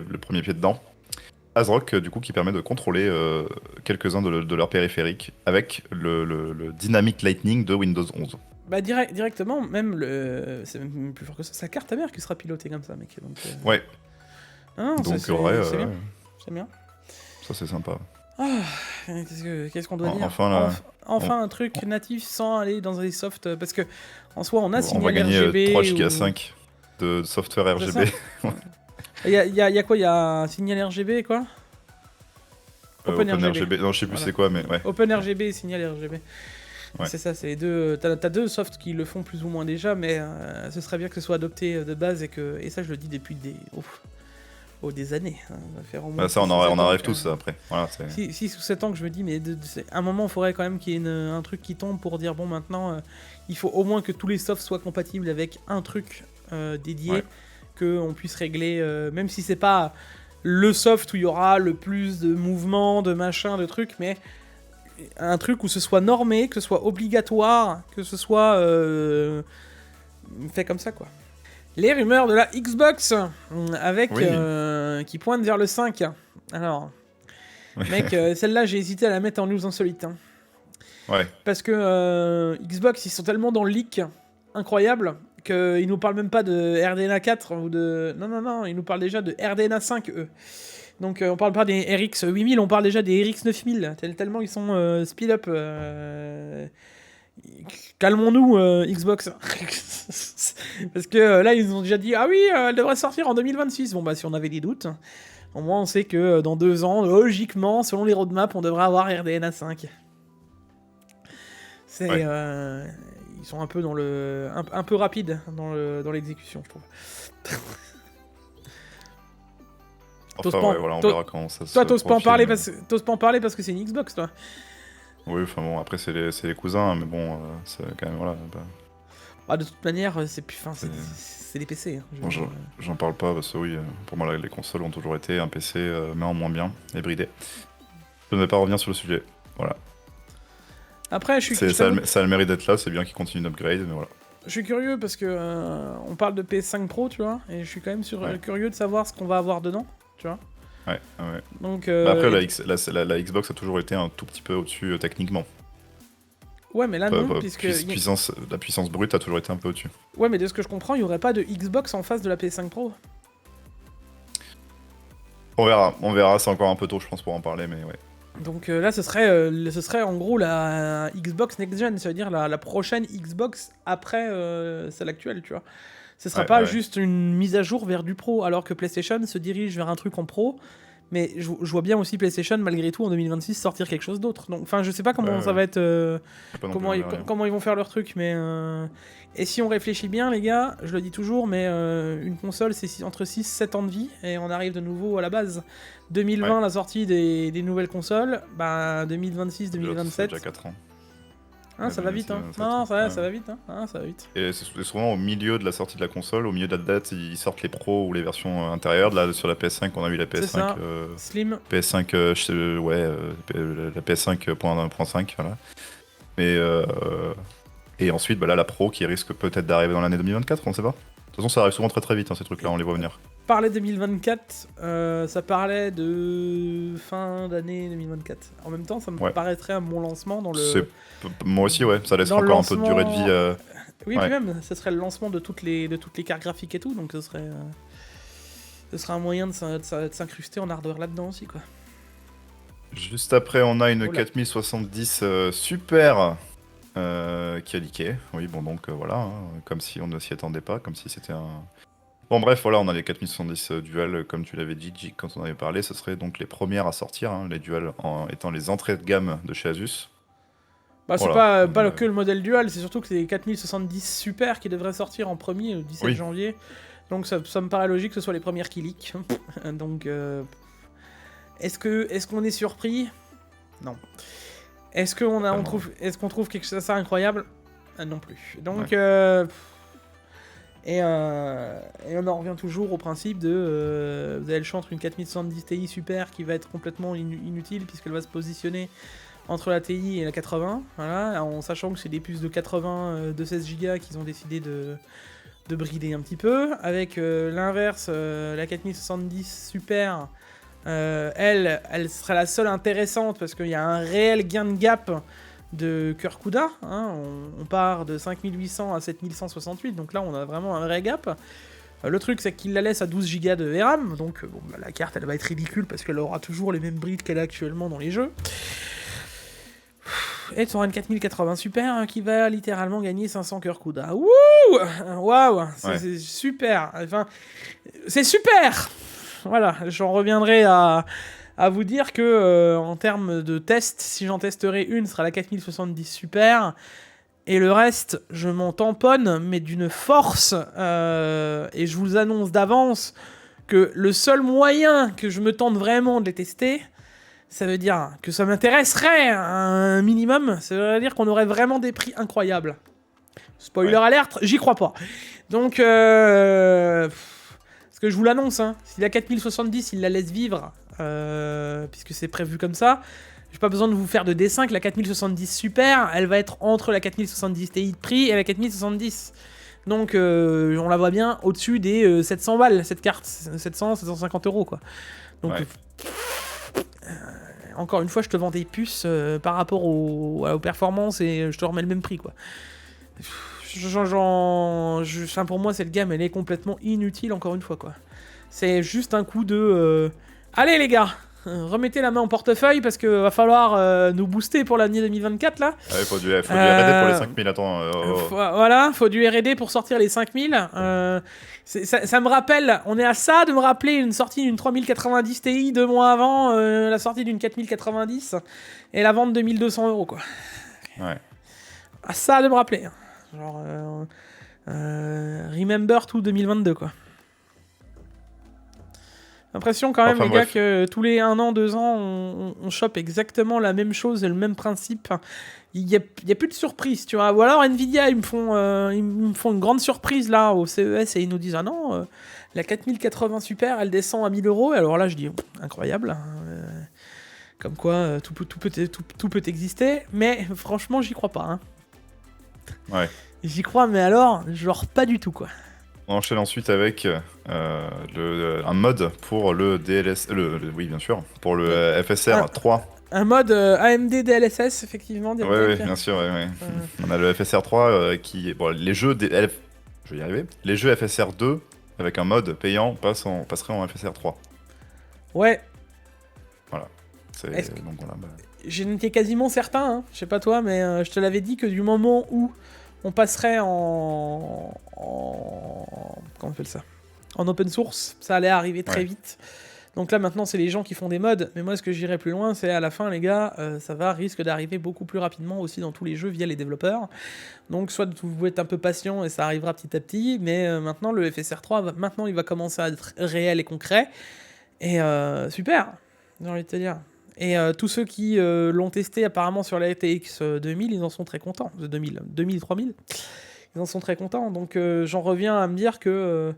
Speaker 2: dedans. ASRock, du coup, qui permet de contrôler quelques-uns de leurs périphériques avec le Dynamic Lightning de Windows 11.
Speaker 1: Bah directement, même c'est même plus fort que ça. C'est la carte mère qui sera pilotée comme ça, mec. Donc,
Speaker 2: ouais.
Speaker 1: Ah,
Speaker 2: donc
Speaker 1: c'est
Speaker 2: ouais,
Speaker 1: bien. C'est bien.
Speaker 2: Ça c'est sympa.
Speaker 1: Ah, qu'est-ce qu'on doit dire? Enfin un truc natif sans aller dans les softs, parce que en soi on a signal RGB.
Speaker 2: On va gagner 3 Go 5 de software RGB.
Speaker 1: Il y a quoi? Il y a un signal RGB quoi?
Speaker 2: OpenRGB. Non, je sais plus c'est quoi, mais ouais.
Speaker 1: OpenRGB et signal RGB.
Speaker 2: Ouais.
Speaker 1: C'est ça, c'est les deux. T'as deux softs qui le font plus ou moins déjà, mais ce serait bien que ce soit adopté de base et ça je le dis depuis des années. Hein. Ça va faire au moins
Speaker 2: ça, on en rêve tous après. Voilà,
Speaker 1: 6 ou 7 ans que je me dis, mais à un moment, il faudrait quand même qu'il y ait un truc qui tombe pour dire, bon, maintenant, il faut au moins que tous les softs soient compatibles avec un truc dédié, qu'on puisse régler, même si c'est pas le soft où il y aura le plus de mouvements, de machins, de trucs, mais un truc où ce soit normé, que ce soit obligatoire, que ce soit fait comme ça, quoi. Les rumeurs de la Xbox, avec qui pointent vers le 5. Alors, mec, celle-là, j'ai hésité à la mettre en news insolite. Hein.
Speaker 2: Ouais.
Speaker 1: Parce que Xbox, ils sont tellement dans le leak incroyable qu'ils nous parlent même pas de RDNA 4 ou de... Non, ils nous parlent déjà de RDNA 5, eux. Donc, on parle pas des RX 8000, on parle déjà des RX 9000. Tellement ils sont speed up. Calmons-nous, Xbox. Parce que là, ils nous ont déjà dit, ah oui, elle devrait sortir en 2026. Bon, bah, si on avait des doutes, au moins on sait que dans 2 ans, logiquement, selon les roadmaps, on devrait avoir RDNA 5. C'est, ils sont un peu dans un peu rapides dans l'exécution, je trouve. T'oses
Speaker 2: Enfin,
Speaker 1: pas en-
Speaker 2: ouais, voilà, on
Speaker 1: t'o-
Speaker 2: verra quand ça se
Speaker 1: Toi, t'oses pas en
Speaker 2: profile,
Speaker 1: parler
Speaker 2: mais-
Speaker 1: t'oses pas en parler parce que c'est une Xbox, toi.
Speaker 2: Oui, enfin bon, après, c'est les cousins, mais bon, c'est quand même, voilà. Bah,
Speaker 1: Ah, de toute manière, c'est plus. Enfin,
Speaker 2: c'est-
Speaker 1: c'est des PC. Hein.
Speaker 2: bon, j'en parle pas, parce que oui, pour moi, les consoles ont toujours été un PC, mais en moins bien, et bridé. Je ne vais pas revenir sur le sujet. Voilà.
Speaker 1: Après, je
Speaker 2: Ça a le mérite d'être là, c'est bien qu'ils continuent d'upgrade, mais voilà.
Speaker 1: Je suis curieux parce que on parle de PS5 Pro, tu vois, et je suis quand même curieux de savoir ce qu'on va avoir dedans, tu vois.
Speaker 2: Ouais, ouais.
Speaker 1: Donc,
Speaker 2: Bah après, la Xbox a toujours été un tout petit peu au-dessus techniquement.
Speaker 1: ouais, mais là non, puisque
Speaker 2: La puissance brute a toujours été un peu au-dessus.
Speaker 1: ouais, mais de ce que je comprends, il y aurait pas de Xbox en face de la PS5 Pro.
Speaker 2: On verra, c'est encore un peu tôt, je pense, pour en parler, mais ouais.
Speaker 1: Donc là, ce serait en gros la Xbox Next Gen, ça veut dire la prochaine Xbox après celle actuelle, tu vois. Ce sera pas juste une mise à jour vers du pro, alors que PlayStation se dirige vers un truc en pro. Mais je vois bien aussi PlayStation, malgré tout, en 2026, sortir quelque chose d'autre. Donc, enfin, je sais pas comment ça va être... comment ils vont faire leur truc, mais... Et si on réfléchit bien, les gars, je le dis toujours, mais une console, c'est entre 6-7 ans de vie, et on arrive de nouveau à la base. 2020, la sortie des nouvelles consoles, bah 2026, 2027...
Speaker 2: C'est déjà 4 ans.
Speaker 1: Ah, ça va vite, hein. Non, ça va vite, hein. Ah, ça va vite.
Speaker 2: Et c'est souvent au milieu de la sortie de la console, au milieu de la date, ils sortent les pros ou les versions intérieures. Là, sur la PS5, on a eu la PS5...
Speaker 1: Slim.
Speaker 2: PS5, la PS5.1.5, voilà. Et ensuite, bah là, la Pro qui risque peut-être d'arriver dans l'année 2024, on sait pas. De toute façon, ça arrive souvent très très vite, hein, ces trucs-là, on les voit venir.
Speaker 1: Parlait 2024, ça parlait de fin d'année 2024. En même temps, ça me paraîtrait à mon lancement dans le...
Speaker 2: Moi aussi, ouais, ça laisse encore un peu de durée de vie.
Speaker 1: Oui, puis même, ce serait le lancement de toutes les cartes graphiques et tout, donc ce serait un moyen de s'incruster en hardware là-dedans aussi, quoi.
Speaker 2: Juste après, on a une 4070 Super qui a leaké. Oui, bon, donc voilà, hein, comme si on ne s'y attendait pas, comme si c'était un... Bon, bref, voilà, on a les 4070 Dual, comme tu l'avais dit, Jig, quand on avait parlé, ce serait donc les premières à sortir, hein, les Dual étant les entrées de gamme de chez Asus.
Speaker 1: Bah, c'est pas que le modèle Dual, c'est surtout que c'est les 4070 Super qui devraient sortir en premier le 17 janvier. Donc ça me paraît logique que ce soit les premières qui leak. Donc, est-ce qu'on est surpris? Non. Est-ce qu'on trouve quelque chose ça incroyable? Non plus. Donc, et on en revient toujours au principe de vous avez le choix entre une 4070 Ti Super qui va être complètement inutile puisqu'elle va se positionner entre la TI et la 80, voilà, en sachant que c'est des puces de 80 de 16 Go qu'ils ont décidé de brider un petit peu. Avec l'inverse, la 4070 Super, elle serait la seule intéressante parce qu'il y a un réel gain de gap de cœur CUDA, hein, on part de 5800 à 7168, donc là on a vraiment un vrai gap. Le truc c'est qu'il la laisse à 12 Go de VRAM, donc bon, bah, la carte elle va être ridicule parce qu'elle aura toujours les mêmes brides qu'elle a actuellement dans les jeux. Et tu auras une 4080 Super hein, qui va littéralement gagner 500 cœurs CUDA. Waouh, c'est super. Enfin, c'est super. Voilà, j'en reviendrai à vous dire que en termes de test, si j'en testerai une, ce sera la 4070 Super. Et le reste, je m'en tamponne, mais d'une force. Et je vous annonce d'avance que le seul moyen que je me tente vraiment de les tester, ça veut dire que ça m'intéresserait un minimum. Ça veut dire qu'on aurait vraiment des prix incroyables. Spoiler alerte, j'y crois pas. Donc, parce que je vous l'annonce, hein, si la 4070, il la laisse vivre, puisque c'est prévu comme ça, j'ai pas besoin de vous faire de dessin que la 4070 Super, elle va être entre la 4070 Ti de prix et la 4070. Donc, on la voit bien au-dessus des 700 balles, cette carte. 700, 750 euros, quoi. Donc, encore une fois, je te vends des puces par rapport aux performances et je te remets le même prix, quoi. Pour moi, cette gamme, elle est complètement inutile, encore une fois, quoi. C'est juste un coup de... Allez, les gars, remettez la main au portefeuille parce qu'il va falloir nous booster pour l'année 2024, là.
Speaker 2: Ouais, faut du R&D pour les 5000, attends.
Speaker 1: Voilà, faut du R&D pour sortir les 5000. Ça me rappelle, on est à ça de me rappeler une sortie d'une 3090 Ti 2 mois avant la sortie d'une 4090 et la vente de 1200 euros, quoi.
Speaker 2: Ouais.
Speaker 1: À ça de me rappeler. Genre, Remember to 2022, quoi. L'impression quand même,
Speaker 2: Enfin,
Speaker 1: les gars,
Speaker 2: bref.
Speaker 1: que tous les 1 an, 2 ans, on chope exactement la même chose et le même principe. Il y a plus de surprise, tu vois. Ou alors Nvidia, ils me font une grande surprise là au CES et ils nous disent ah non, la 4080 Super, elle descend à 1000 euros. Et alors là, je dis incroyable. Comme quoi, tout peut exister. Mais franchement, j'y crois pas. Hein.
Speaker 2: Ouais.
Speaker 1: J'y crois, mais alors, genre pas du tout quoi.
Speaker 2: On enchaîne ensuite avec un mode pour le DLS, oui bien sûr, pour le FSR 3.
Speaker 1: Un mode AMD DLSS, effectivement.
Speaker 2: Ouais, bien sûr, ouais. On a le FSR 3 qui est... Bon, les jeux... Je vais y arriver. Les jeux FSR 2, avec un mode payant, passeraient en FSR 3.
Speaker 1: Ouais.
Speaker 2: Voilà. Donc, voilà,
Speaker 1: J'en étais quasiment certain, hein. Je sais pas toi, mais je te l'avais dit que du moment où on passerait en... Comment on appelle ça ? En open source, ça allait arriver très vite. Donc là maintenant c'est les gens qui font des mods, mais moi ce que j'irai plus loin c'est à la fin les gars, ça risque d'arriver beaucoup plus rapidement aussi dans tous les jeux via les développeurs. Donc soit vous pouvez être un peu patient et ça arrivera petit à petit, mais maintenant le FSR 3, maintenant il va commencer à être réel et concret. Et super, j'ai envie de te dire. Et tous ceux qui l'ont testé apparemment sur la RTX 2000, ils en sont très contents. 2000, 3000, ils en sont très contents. Donc j'en reviens à me dire que...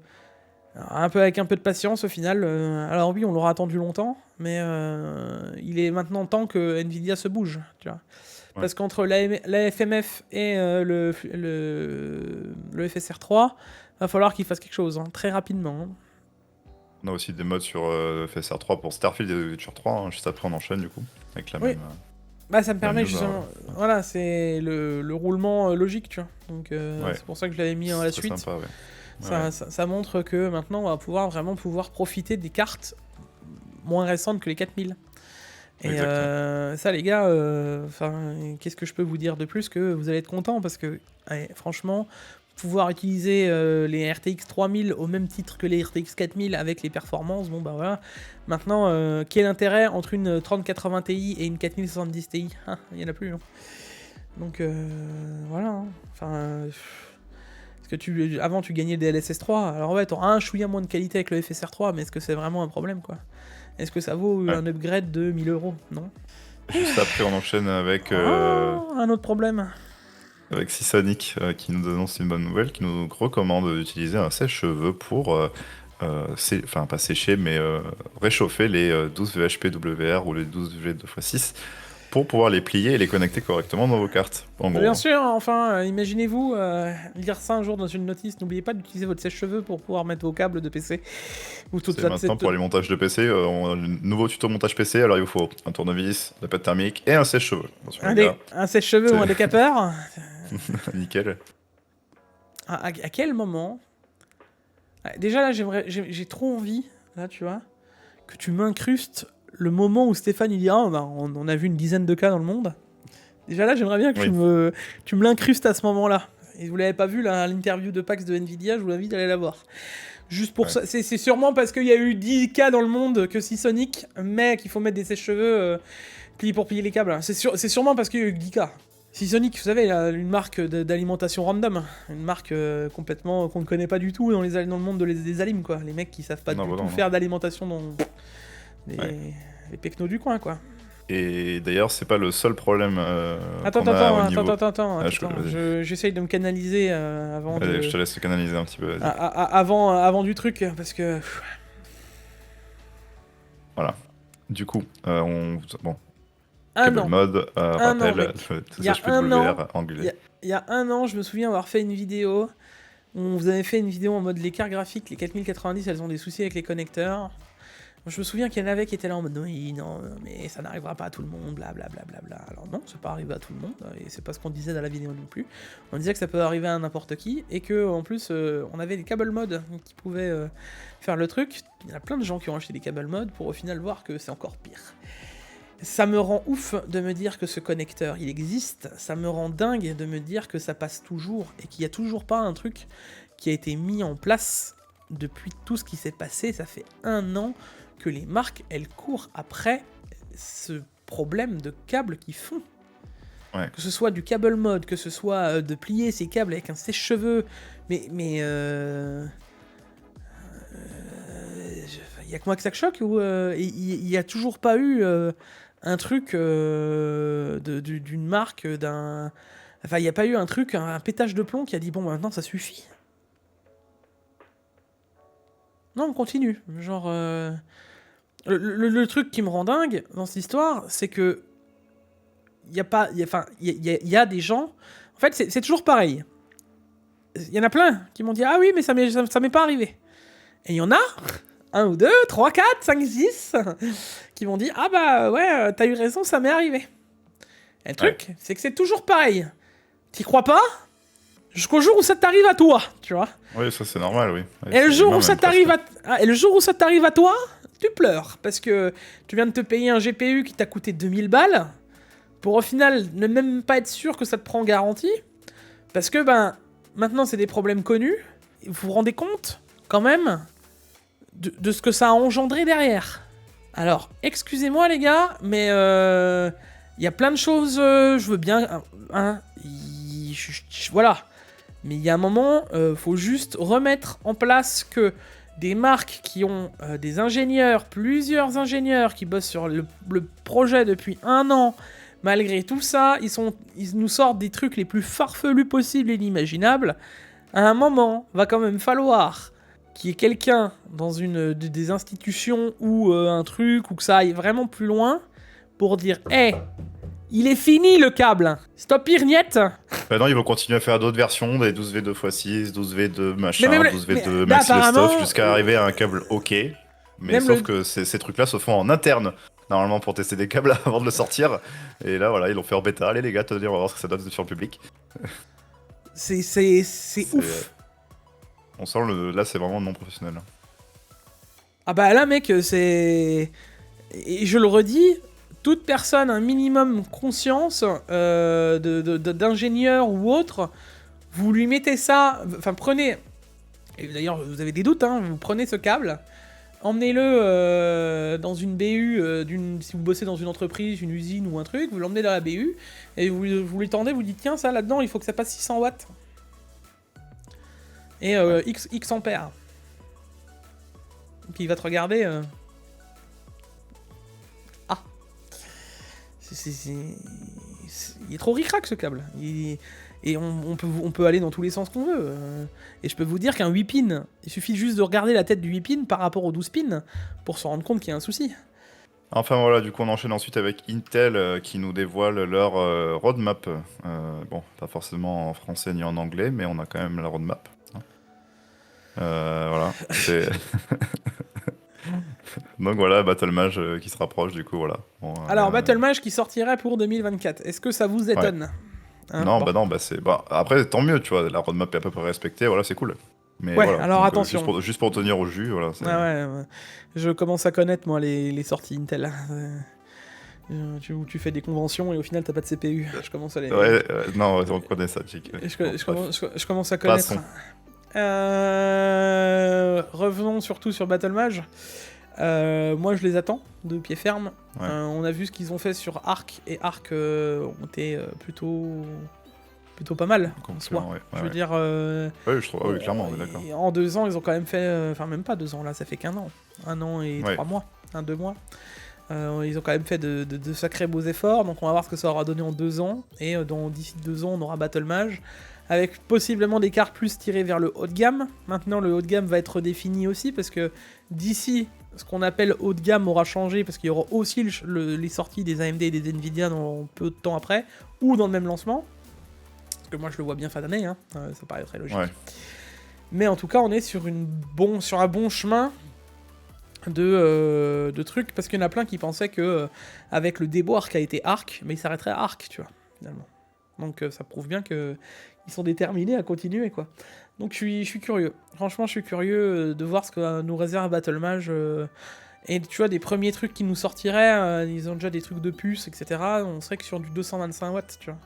Speaker 1: avec un peu de patience au final. Alors oui, on l'aura attendu longtemps, mais il est maintenant temps que Nvidia se bouge, tu vois. Ouais. Parce qu'entre la FMF et le FSR 3, va falloir qu'il fasse quelque chose, hein, très rapidement. Hein.
Speaker 2: On a aussi des mods sur FSR 3 pour Starfield et The Witcher 3, hein, juste après on enchaîne du coup, avec la même...
Speaker 1: Bah ça me permet justement... Voilà, c'est le roulement logique, tu vois. Donc c'est pour ça que je l'avais mis à la suite.
Speaker 2: Sympa, ouais.
Speaker 1: Ça montre que maintenant on va vraiment pouvoir profiter des cartes moins récentes que les 4000. Et ça les gars, qu'est-ce que je peux vous dire de plus que vous allez être contents parce que franchement, pouvoir utiliser les RTX 3000 au même titre que les RTX 4000 avec les performances, bon bah voilà. Maintenant, quel intérêt entre une 3080 Ti et une 4070 Ti? Il n'y en a plus. Hein. Donc voilà. Hein. Enfin... Parce que avant tu gagnais le DLSS 3, alors ouais, t'auras un chouïa moins de qualité avec le FSR 3, mais est-ce que c'est vraiment un problème quoi? Est-ce que ça vaut un upgrade de 1000 €? Non.
Speaker 2: Juste après, on enchaîne avec.
Speaker 1: Un autre problème.
Speaker 2: Avec Seasonic qui nous annonce une bonne nouvelle, qui nous recommande d'utiliser un sèche-cheveux pour. Enfin, pas sécher, mais réchauffer les 12 VHP-WR ou les 12 V2x6 pour pouvoir les plier et les connecter correctement dans vos cartes. En gros.
Speaker 1: Bien sûr, enfin, imaginez-vous lire ça un jour dans une notice. N'oubliez pas d'utiliser votre sèche-cheveux pour pouvoir mettre vos câbles de PC.
Speaker 2: C'est maintenant pour les montages de PC, le nouveau tuto montage PC, alors il vous faut un tournevis, la pâte thermique et un sèche-cheveux.
Speaker 1: Un sèche-cheveux ou un décapeur.
Speaker 2: Nickel.
Speaker 1: À quel moment... Déjà là, j'ai trop envie, là tu vois, que tu m'incrustes le moment où Stéphane il dit on a vu une dizaine de cas dans le monde. Déjà là, j'aimerais bien que tu me l'incrustes à ce moment-là. Et vous l'avez pas vu là, l'interview de PAX de Nvidia, je vous invite à aller la voir. Juste pour ça, c'est sûrement parce qu'il y a eu 10 cas dans le monde que Seasonic, mais qu'il faut mettre des sèche-cheveux pour plier les câbles. C'est sûrement parce qu'il y a eu 10 cas. Seasonic, vous savez, une marque d'alimentation random, une marque complètement qu'on ne connaît pas du tout dans le monde des alims, quoi. Les mecs qui savent pas faire d'alimentation dans les pecnos du coin, quoi.
Speaker 2: Et d'ailleurs, c'est pas le seul problème.
Speaker 1: Attends, j'essaye de me canaliser avant.
Speaker 2: Allez, je te laisse te canaliser un petit peu.
Speaker 1: Avant du truc, parce que.
Speaker 2: Voilà. Du coup, bon.
Speaker 1: Mode,
Speaker 2: rappel,
Speaker 1: il y a un an, je me souviens avoir fait une vidéo. On vous avait fait une vidéo en mode l'écart graphique, les 4090, elles ont des soucis avec les connecteurs. Je me souviens qu'il y en avait qui étaient là en mode non, mais ça n'arrivera pas à tout le monde, blablabla. Alors non, c'est pas arrivé à tout le monde, et c'est pas ce qu'on disait dans la vidéo non plus. On disait que ça peut arriver à n'importe qui, et que en plus, on avait des cable modes qui pouvaient faire le truc. Il y a plein de gens qui ont acheté des cable modes pour au final voir que c'est encore pire. Ça me rend ouf de me dire que ce connecteur, il existe. Ça me rend dingue de me dire que ça passe toujours, et qu'il n'y a toujours pas un truc qui a été mis en place depuis tout ce qui s'est passé. Ça fait 1 an que les marques, elles courent après ce problème de câbles qu'ils font.
Speaker 2: Ouais.
Speaker 1: Que ce soit du cable mode, que ce soit de plier ces câbles avec un sèche-cheveux, mais y a que moi que ça choque ou il y a toujours pas eu un truc d'une marque, d'un... Enfin, il n'y a pas eu un truc, un pétage de plomb qui a dit bon, maintenant ça suffit. Non, on continue. Genre, le truc qui me rend dingue dans cette histoire, c'est que il y a des gens. En fait, c'est toujours pareil. Il y en a plein qui m'ont dit ah oui, mais ça m'est pas arrivé. Et il y en a 1 ou 2, 3, 4, 5, 6 qui m'ont dit ah bah ouais, t'as eu raison, ça m'est arrivé. Et le truc, c'est que c'est toujours pareil. T'y crois pas jusqu'au jour où ça t'arrive à toi, tu vois.
Speaker 2: Oui, ça c'est normal, oui. Ouais,
Speaker 1: et le jour où ça t'arrive à toi, tu pleures parce que tu viens de te payer un GPU qui t'a coûté 2000 balles pour au final ne même pas être sûr que ça te prend en garantie parce que ben maintenant c'est des problèmes connus. Vous vous rendez compte quand même de ce que ça a engendré derrière. Alors, excusez-moi les gars, mais il y a plein de choses, je veux bien, voilà. Mais il y a un moment, faut juste remettre en place que des marques qui ont des ingénieurs, plusieurs ingénieurs qui bossent sur le projet depuis 1 an, malgré tout ça, ils nous sortent des trucs les plus farfelus possibles et inimaginables. À un moment, va quand même falloir qu'il y ait quelqu'un dans une des institutions ou un truc, ou que ça aille vraiment plus loin, pour dire « Hey, il est fini le câble. Stop Irniette !»
Speaker 2: Bah non, ils vont continuer à faire d'autres versions, des 12V 2x6, 12V2 machin,
Speaker 1: mais
Speaker 2: 12V2 maxi stuff, jusqu'à arriver à un câble OK. Mais sauf que ces trucs-là se font en interne, normalement, pour tester des câbles avant de le sortir. Et là, voilà, ils l'ont fait en bêta. Allez les gars, tenez, on va voir ce que ça donne sur le public.
Speaker 1: C'est ouf.
Speaker 2: On sent là, c'est vraiment non professionnel.
Speaker 1: Ah bah là, mec, c'est... Et je le redis, toute personne, un minimum conscience d'ingénieur ou autre, vous lui mettez ça... Enfin, prenez... Et d'ailleurs, vous avez des doutes, hein, vous prenez ce câble, emmenez-le dans une BU, si vous bossez dans une entreprise, une usine ou un truc, vous l'emmenez dans la BU, et vous lui tendez, vous dites, tiens, ça, là-dedans, il faut que ça passe 600 watts. Et X ampères. Puis il va te regarder. Ah. Il est trop ric-rac ce câble. Et on peut aller dans tous les sens qu'on veut. Et je peux vous dire qu'un 8 pins, il suffit juste de regarder la tête du 8 pins par rapport au 12 pins pour se rendre compte qu'il y a un souci.
Speaker 2: Enfin voilà, du coup on enchaîne ensuite avec Intel qui nous dévoile leur roadmap. Bon, pas forcément en français ni en anglais, mais on a quand même la roadmap. Voilà, c'est... Donc voilà, Battle Mage qui se rapproche du coup, voilà. Bon,
Speaker 1: alors, Battle Mage qui sortirait pour 2024, est-ce que ça vous étonne?
Speaker 2: Ouais.
Speaker 1: Hein,
Speaker 2: non,
Speaker 1: bon.
Speaker 2: bah non, bah c'est... Bah, après, tant mieux, tu vois, la roadmap est à peu près respectée, voilà, c'est cool. Mais
Speaker 1: ouais,
Speaker 2: voilà,
Speaker 1: alors
Speaker 2: donc,
Speaker 1: attention.
Speaker 2: juste pour tenir au jus, voilà.
Speaker 1: Ouais. Je commence à connaître, moi, les sorties Intel. Tu fais des conventions et au final, t'as pas de CPU. Je commence à les...
Speaker 2: Ouais, non, on connaît ça, Chick.
Speaker 1: Je commence à connaître... Revenons surtout sur Battle Mage. Moi je les attends de pied ferme.
Speaker 2: Ouais.
Speaker 1: On a vu ce qu'ils ont fait sur Arc et Arc ont été plutôt pas mal en soi. Je veux dire.
Speaker 2: Oui, je trouve. Oui, clairement, on est d'accord.
Speaker 1: En 2 ans, ils ont quand même fait. Enfin, même pas 2 ans là, ça fait qu'1 an. 1 an et 3 mois. 2 mois. Ils ont quand même fait de sacrés beaux efforts. Donc on va voir ce que ça aura donné en 2 ans. Et d'ici 2 ans, on aura Battle Mage. Avec possiblement des cartes plus tirées vers le haut de gamme. Maintenant, le haut de gamme va être redéfini aussi, parce que d'ici, ce qu'on appelle haut de gamme aura changé, parce qu'il y aura aussi les sorties des AMD et des Nvidia dans peu de temps après, ou dans le même lancement. Parce que moi, je le vois bien fin d'année, hein. Ça paraît très logique. Ouais. Mais en tout cas, on est sur un bon chemin de trucs, parce qu'il y en a plein qui pensaient que avec le déboire qu'a été Arc, mais il s'arrêterait à Arc, tu vois, finalement. Donc ça prouve bien qu'ils sont déterminés à continuer, quoi. Donc je suis curieux. Franchement, je suis curieux de voir ce que nous réserve Battle Mage. Et tu vois, des premiers trucs qui nous sortiraient, ils ont déjà des trucs de puces, etc. On serait que sur du 225 watts, tu vois.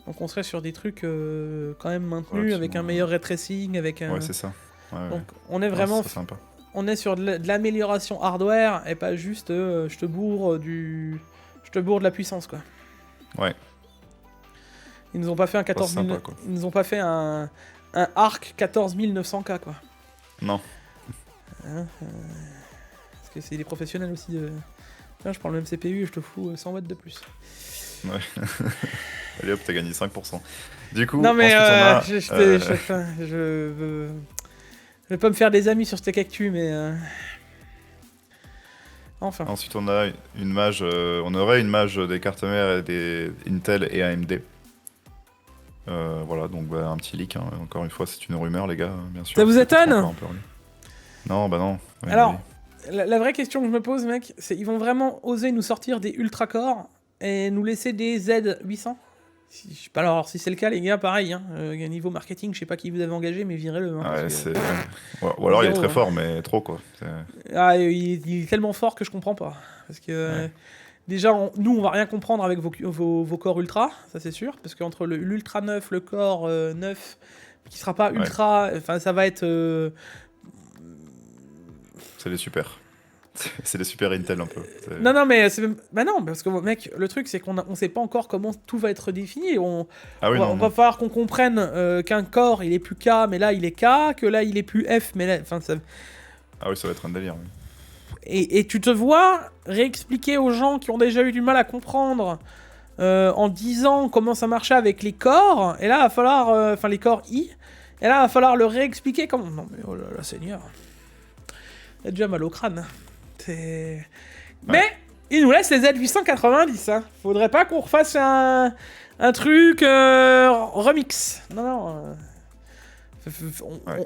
Speaker 1: Donc on serait sur des trucs quand même maintenus, avec un meilleur ray tracing, avec un...
Speaker 2: Ouais, c'est ça.
Speaker 1: Donc on est vraiment...
Speaker 2: sympa.
Speaker 1: On est sur de l'amélioration hardware, et pas juste je te bourre de la puissance, quoi.
Speaker 2: Ouais.
Speaker 1: Ils nous ont pas fait un 14 000...
Speaker 2: sympa, quoi.
Speaker 1: Ils nous ont pas fait un Arc 14 900K, quoi.
Speaker 2: Non.
Speaker 1: Parce que c'est des professionnels aussi. Tiens, je prends le même CPU et je te fous 100 watts de plus.
Speaker 2: Ouais. Allez hop, t'as gagné 5%. Du coup,
Speaker 1: Non mais
Speaker 2: ensuite,
Speaker 1: je vais pas me faire des amis sur cette actu, mais enfin.
Speaker 2: ensuite, on a une mage. On aurait une mage des cartes mères et des Intel et AMD. Voilà, donc bah, un petit leak. Hein. Encore une fois, c'est une rumeur, les gars, bien sûr.
Speaker 1: Ça vous étonne?
Speaker 2: Non, bah non. Ouais,
Speaker 1: Alors, la vraie question que je me pose, mec, c'est ils vont vraiment oser nous sortir des ultra core et nous laisser des Z800? Je sais pas, alors si c'est le cas, les gars, pareil. Hein, niveau marketing, je sais pas qui vous avez engagé, mais virez-le. Hein,
Speaker 2: ouais,
Speaker 1: parce que,
Speaker 2: ou alors il est
Speaker 1: zéro,
Speaker 2: très
Speaker 1: hein.
Speaker 2: fort, mais trop quoi.
Speaker 1: Ah, il est tellement fort que je comprends pas. Parce que déjà, nous, on va rien comprendre avec vos corps ultra, ça c'est sûr. Parce qu'entre l'ultra 9, le corps 9, qui sera pas ultra, enfin ça va être.
Speaker 2: C'est des super. C'est des super Intel un peu.
Speaker 1: Non, mais bah non, parce que mec, le truc c'est qu'on sait pas encore comment tout va être défini. On va falloir qu'on comprenne qu'un corps il est plus K, mais là il est K, que là il est plus F, mais là, enfin ça.
Speaker 2: Ah oui, ça va être un délire. Oui.
Speaker 1: Et tu te vois réexpliquer aux gens qui ont déjà eu du mal à comprendre en disant comment ça marchait avec les corps, et là il va falloir, enfin les corps I, et là il va falloir leur réexpliquer comment. Non mais oh là là, Seigneur, il a déjà mal au crâne. Mais il nous laisse les Z890. Hein. Faudrait pas qu'on refasse un truc remix. Non.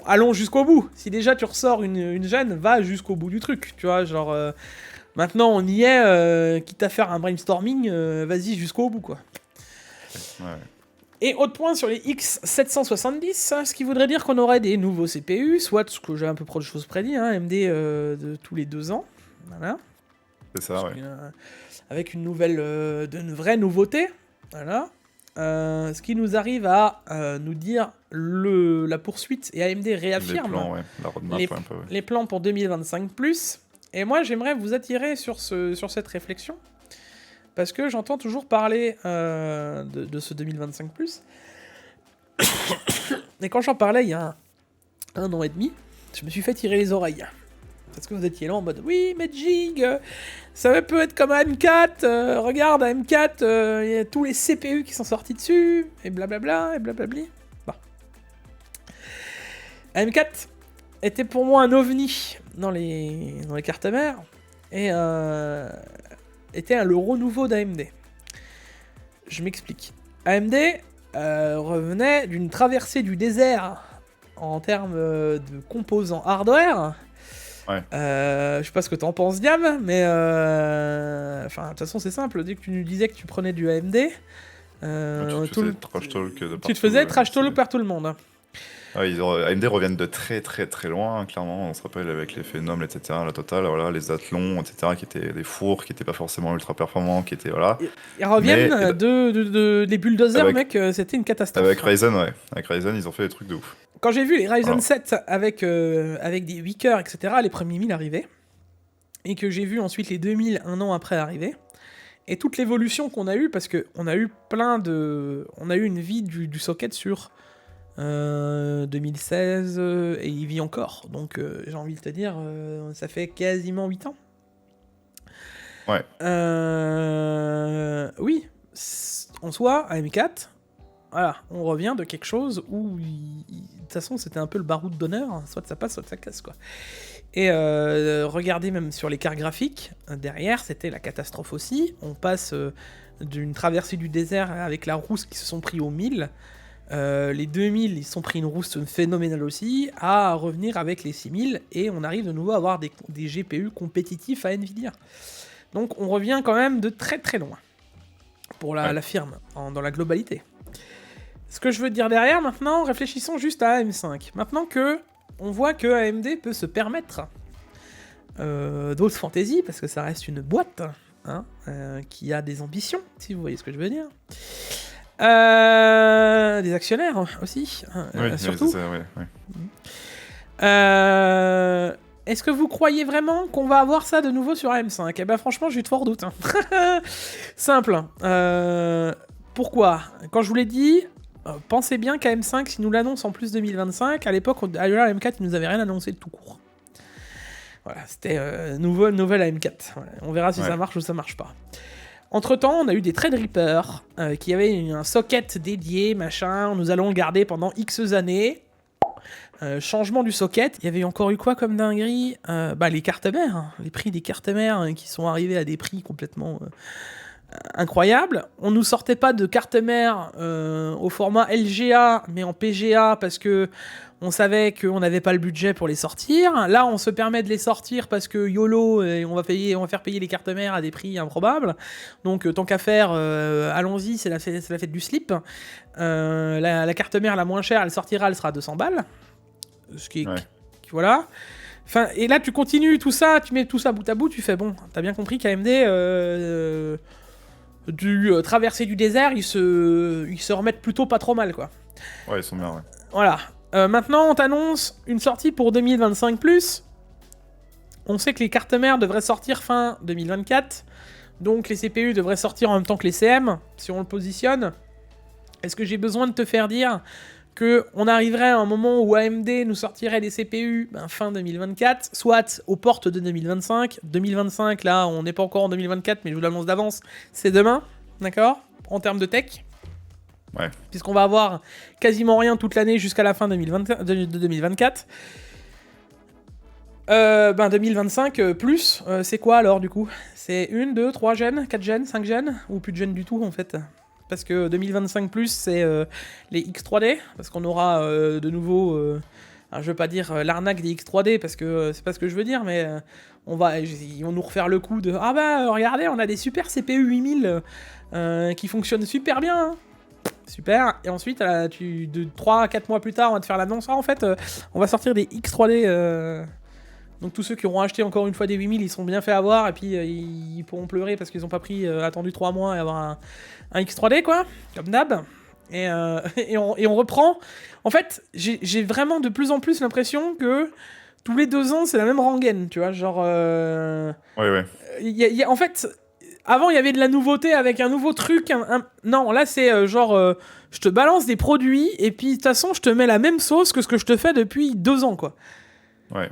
Speaker 1: Allons jusqu'au bout. Si déjà tu ressors une gêne, va jusqu'au bout du truc. Tu vois, genre. Maintenant on y est, quitte à faire un brainstorming, vas-y jusqu'au bout quoi.
Speaker 2: Ouais.
Speaker 1: Et autre point sur les X770, hein, ce qui voudrait dire qu'on aurait des nouveaux CPU, soit ce que j'ai un peu pro de choses prédit, hein, AMD de tous les 2 ans. Voilà.
Speaker 2: C'est ça, ouais.
Speaker 1: Avec une vraie nouveauté. Voilà. Ce qui nous arrive à nous dire la poursuite, et AMD réaffirme
Speaker 2: les plans, la roadmap, un peu,
Speaker 1: les plans pour 2025+. Et moi, j'aimerais vous attirer sur cette réflexion. Parce que j'entends toujours parler de ce 2025+. Et quand j'en parlais il y a un an et demi, je me suis fait tirer les oreilles. Parce que vous étiez là en mode oui, mais Jig, ça peut être comme un M4, regarde, à M4, il y a tous les CPU qui sont sortis dessus, et blablabla, et blablabli. Bon. M4 était pour moi un ovni dans les cartes mères, et était le renouveau d'AMD. Je m'explique. AMD revenait d'une traversée du désert en termes de composants hardware.
Speaker 2: Ouais.
Speaker 1: Je sais pas ce que t'en penses, Diam, mais enfin, de toute façon, c'est simple. Dès que tu nous disais que tu prenais du AMD,
Speaker 2: tu
Speaker 1: te faisais trash talk par tout le monde.
Speaker 2: Ouais, AMD reviennent de très très très loin, hein, clairement. On se rappelle avec les Phénoms, etc., la totale, voilà, les Athlons, etc., qui étaient des fours, qui n'étaient pas forcément ultra performants, qui étaient voilà.
Speaker 1: Ils reviennent des bulldozers, mec, c'était une catastrophe.
Speaker 2: Avec Ryzen, ouais. Avec Ryzen, ils ont fait des trucs de ouf.
Speaker 1: Quand j'ai vu les Ryzen 7 avec des 8 cœurs, etc., les premiers 1000 arriver, et que j'ai vu ensuite les 2000 un an après arriver, et toute l'évolution qu'on a eue, parce qu'on a eu on a eu une vie du socket sur 2016, et il vit encore. Donc j'ai envie de te dire, ça fait quasiment 8 ans.
Speaker 2: Ouais.
Speaker 1: Oui, en soi, à M4, voilà, on revient de quelque chose où, de toute façon, c'était un peu le baroud d'honneur, hein, soit ça passe, soit ça casse, quoi. Et regardez même sur les cartes graphiques, derrière, c'était la catastrophe aussi. On passe d'une traversée du désert avec la rousse qui se sont pris aux 1000, les 2000, ils se sont pris une rousse phénoménale aussi, à revenir avec les 6000, et on arrive de nouveau à avoir des GPU compétitifs à Nvidia. Donc on revient quand même de très très loin, pour la firme, dans la globalité. Ce que je veux dire derrière, maintenant, réfléchissons juste à AM5. Maintenant que on voit que AMD peut se permettre d'autres fantasy, parce que ça reste une boîte, hein, qui a des ambitions, si vous voyez ce que je veux dire. Des actionnaires aussi, surtout.
Speaker 2: Oui, c'est ça, ouais.
Speaker 1: Est-ce que vous croyez vraiment qu'on va avoir ça de nouveau sur AM5 ? Eh ben franchement, j'ai de forts doutes. Hein. Simple. Pourquoi ? Quand je vous l'ai dit, pensez bien qu'AM5, s'il nous l'annonce en plus 2025, à l'époque, à M4, il nous avait rien annoncé de tout court. Voilà, c'était nouvelle AM4. Voilà. On verra si ça marche ou ça marche pas. Entre-temps, on a eu des Threadripper qui avaient un socket dédié, machin. Nous allons le garder pendant X années. Changement du socket. Il y avait encore eu quoi comme dinguerie les cartes mères. Hein. Les prix des cartes mères qui sont arrivés à des prix complètement incroyables. On nous sortait pas de cartes mères au format LGA, mais en PGA parce que on savait qu'on n'avait pas le budget pour les sortir. Là, on se permet de les sortir parce que YOLO, et on va faire payer les cartes mères à des prix improbables. Donc, tant qu'à faire, allons-y, c'est la fête du slip. La carte mère la moins chère, elle sortira, elle sera à 200 balles. Ce qui est... Voilà. Enfin, et là, tu continues tout ça, tu mets tout ça bout à bout, tu fais bon, t'as bien compris qu'AMD, du traversée du désert, ils se remettent plutôt pas trop mal, quoi.
Speaker 2: Ouais, ils sont bien, ouais.
Speaker 1: Voilà. Maintenant, on t'annonce une sortie pour 2025+. On sait que les cartes mères devraient sortir fin 2024. Donc les CPU devraient sortir en même temps que les CM, si on le positionne. Est-ce que j'ai besoin de te faire dire qu'on arriverait à un moment où AMD nous sortirait des CPU fin 2024, soit aux portes de 2025. 2025, là, on n'est pas encore en 2024, mais je vous l'annonce d'avance, c'est demain, d'accord ? En termes de tech.
Speaker 2: Ouais.
Speaker 1: Puisqu'on va avoir quasiment rien toute l'année jusqu'à la fin de 2024. 2025 plus, c'est quoi alors du coup ? C'est 1, 2, 3 gènes, 4 gènes, 5 gènes ? Ou plus de gènes du tout en fait ? Parce que 2025 plus, c'est les X3D, parce qu'on aura de nouveau... alors, je veux pas dire l'arnaque des X3D, parce que c'est pas ce que je veux dire, mais ils vont nous refaire le coup de « Ah bah regardez, on a des super CPU 8000 qui fonctionnent super bien hein. !» Super, et ensuite, 3 à 4 mois plus tard, on va te faire l'annonce. Ah, en fait, on va sortir des X3D. Donc, tous ceux qui auront acheté encore une fois des 8000, ils seront bien fait avoir. Et puis, ils pourront pleurer parce qu'ils n'ont pas attendu 3 mois et avoir un X3D, quoi. Comme d'hab. Et on reprend. En fait, j'ai vraiment de plus en plus l'impression que tous les 2 ans, c'est la même rengaine, tu vois. Genre.
Speaker 2: Ouais.
Speaker 1: En fait. Avant, il y avait de la nouveauté avec un nouveau truc. Non, là, c'est je te balance des produits et puis, de toute façon, je te mets la même sauce que ce que je te fais depuis 2 ans, quoi.
Speaker 2: Ouais.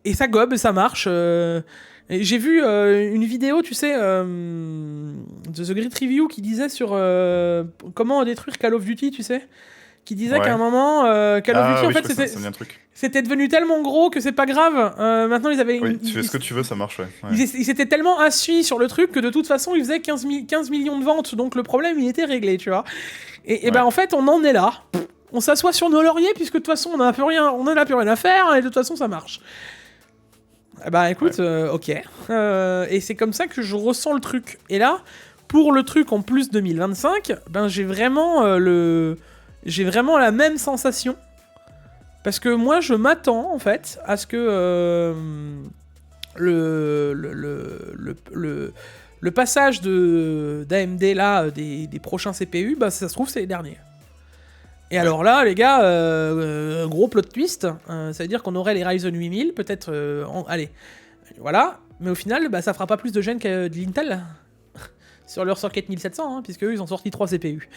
Speaker 1: Et ça gobe, ça marche. J'ai vu une vidéo, tu sais, de The Grid Review qui disait sur comment détruire Call of Duty, tu sais. Qui disait qu'à un moment, Call of Duty, en fait, c'était devenu tellement gros que c'est pas grave. Maintenant, ils avaient...
Speaker 2: Oui, tu fais ce que tu veux, ça marche, ouais.
Speaker 1: Ils s'étaient tellement assis sur le truc que de toute façon, ils faisaient 15 millions de ventes. Donc le problème, il était réglé, tu vois. Et en fait, on en est là. On s'assoit sur nos lauriers puisque de toute façon, on n'en a plus rien à faire et de toute façon, ça marche. Écoute, ok. Et c'est comme ça que je ressens le truc. Et là, pour le truc en plus 2025, j'ai vraiment la même sensation. Parce que moi, je m'attends, en fait, à ce que le passage d'AMD, là, des prochains CPU, ça se trouve, c'est les derniers. Et alors là, les gars, gros plot twist, ça veut dire qu'on aurait les Ryzen 8000, peut-être... allez, voilà. Mais au final, ça fera pas plus de gènes que de l'Intel sur leur socket 1700, hein, puisque eux, ils ont sorti 3 CPU.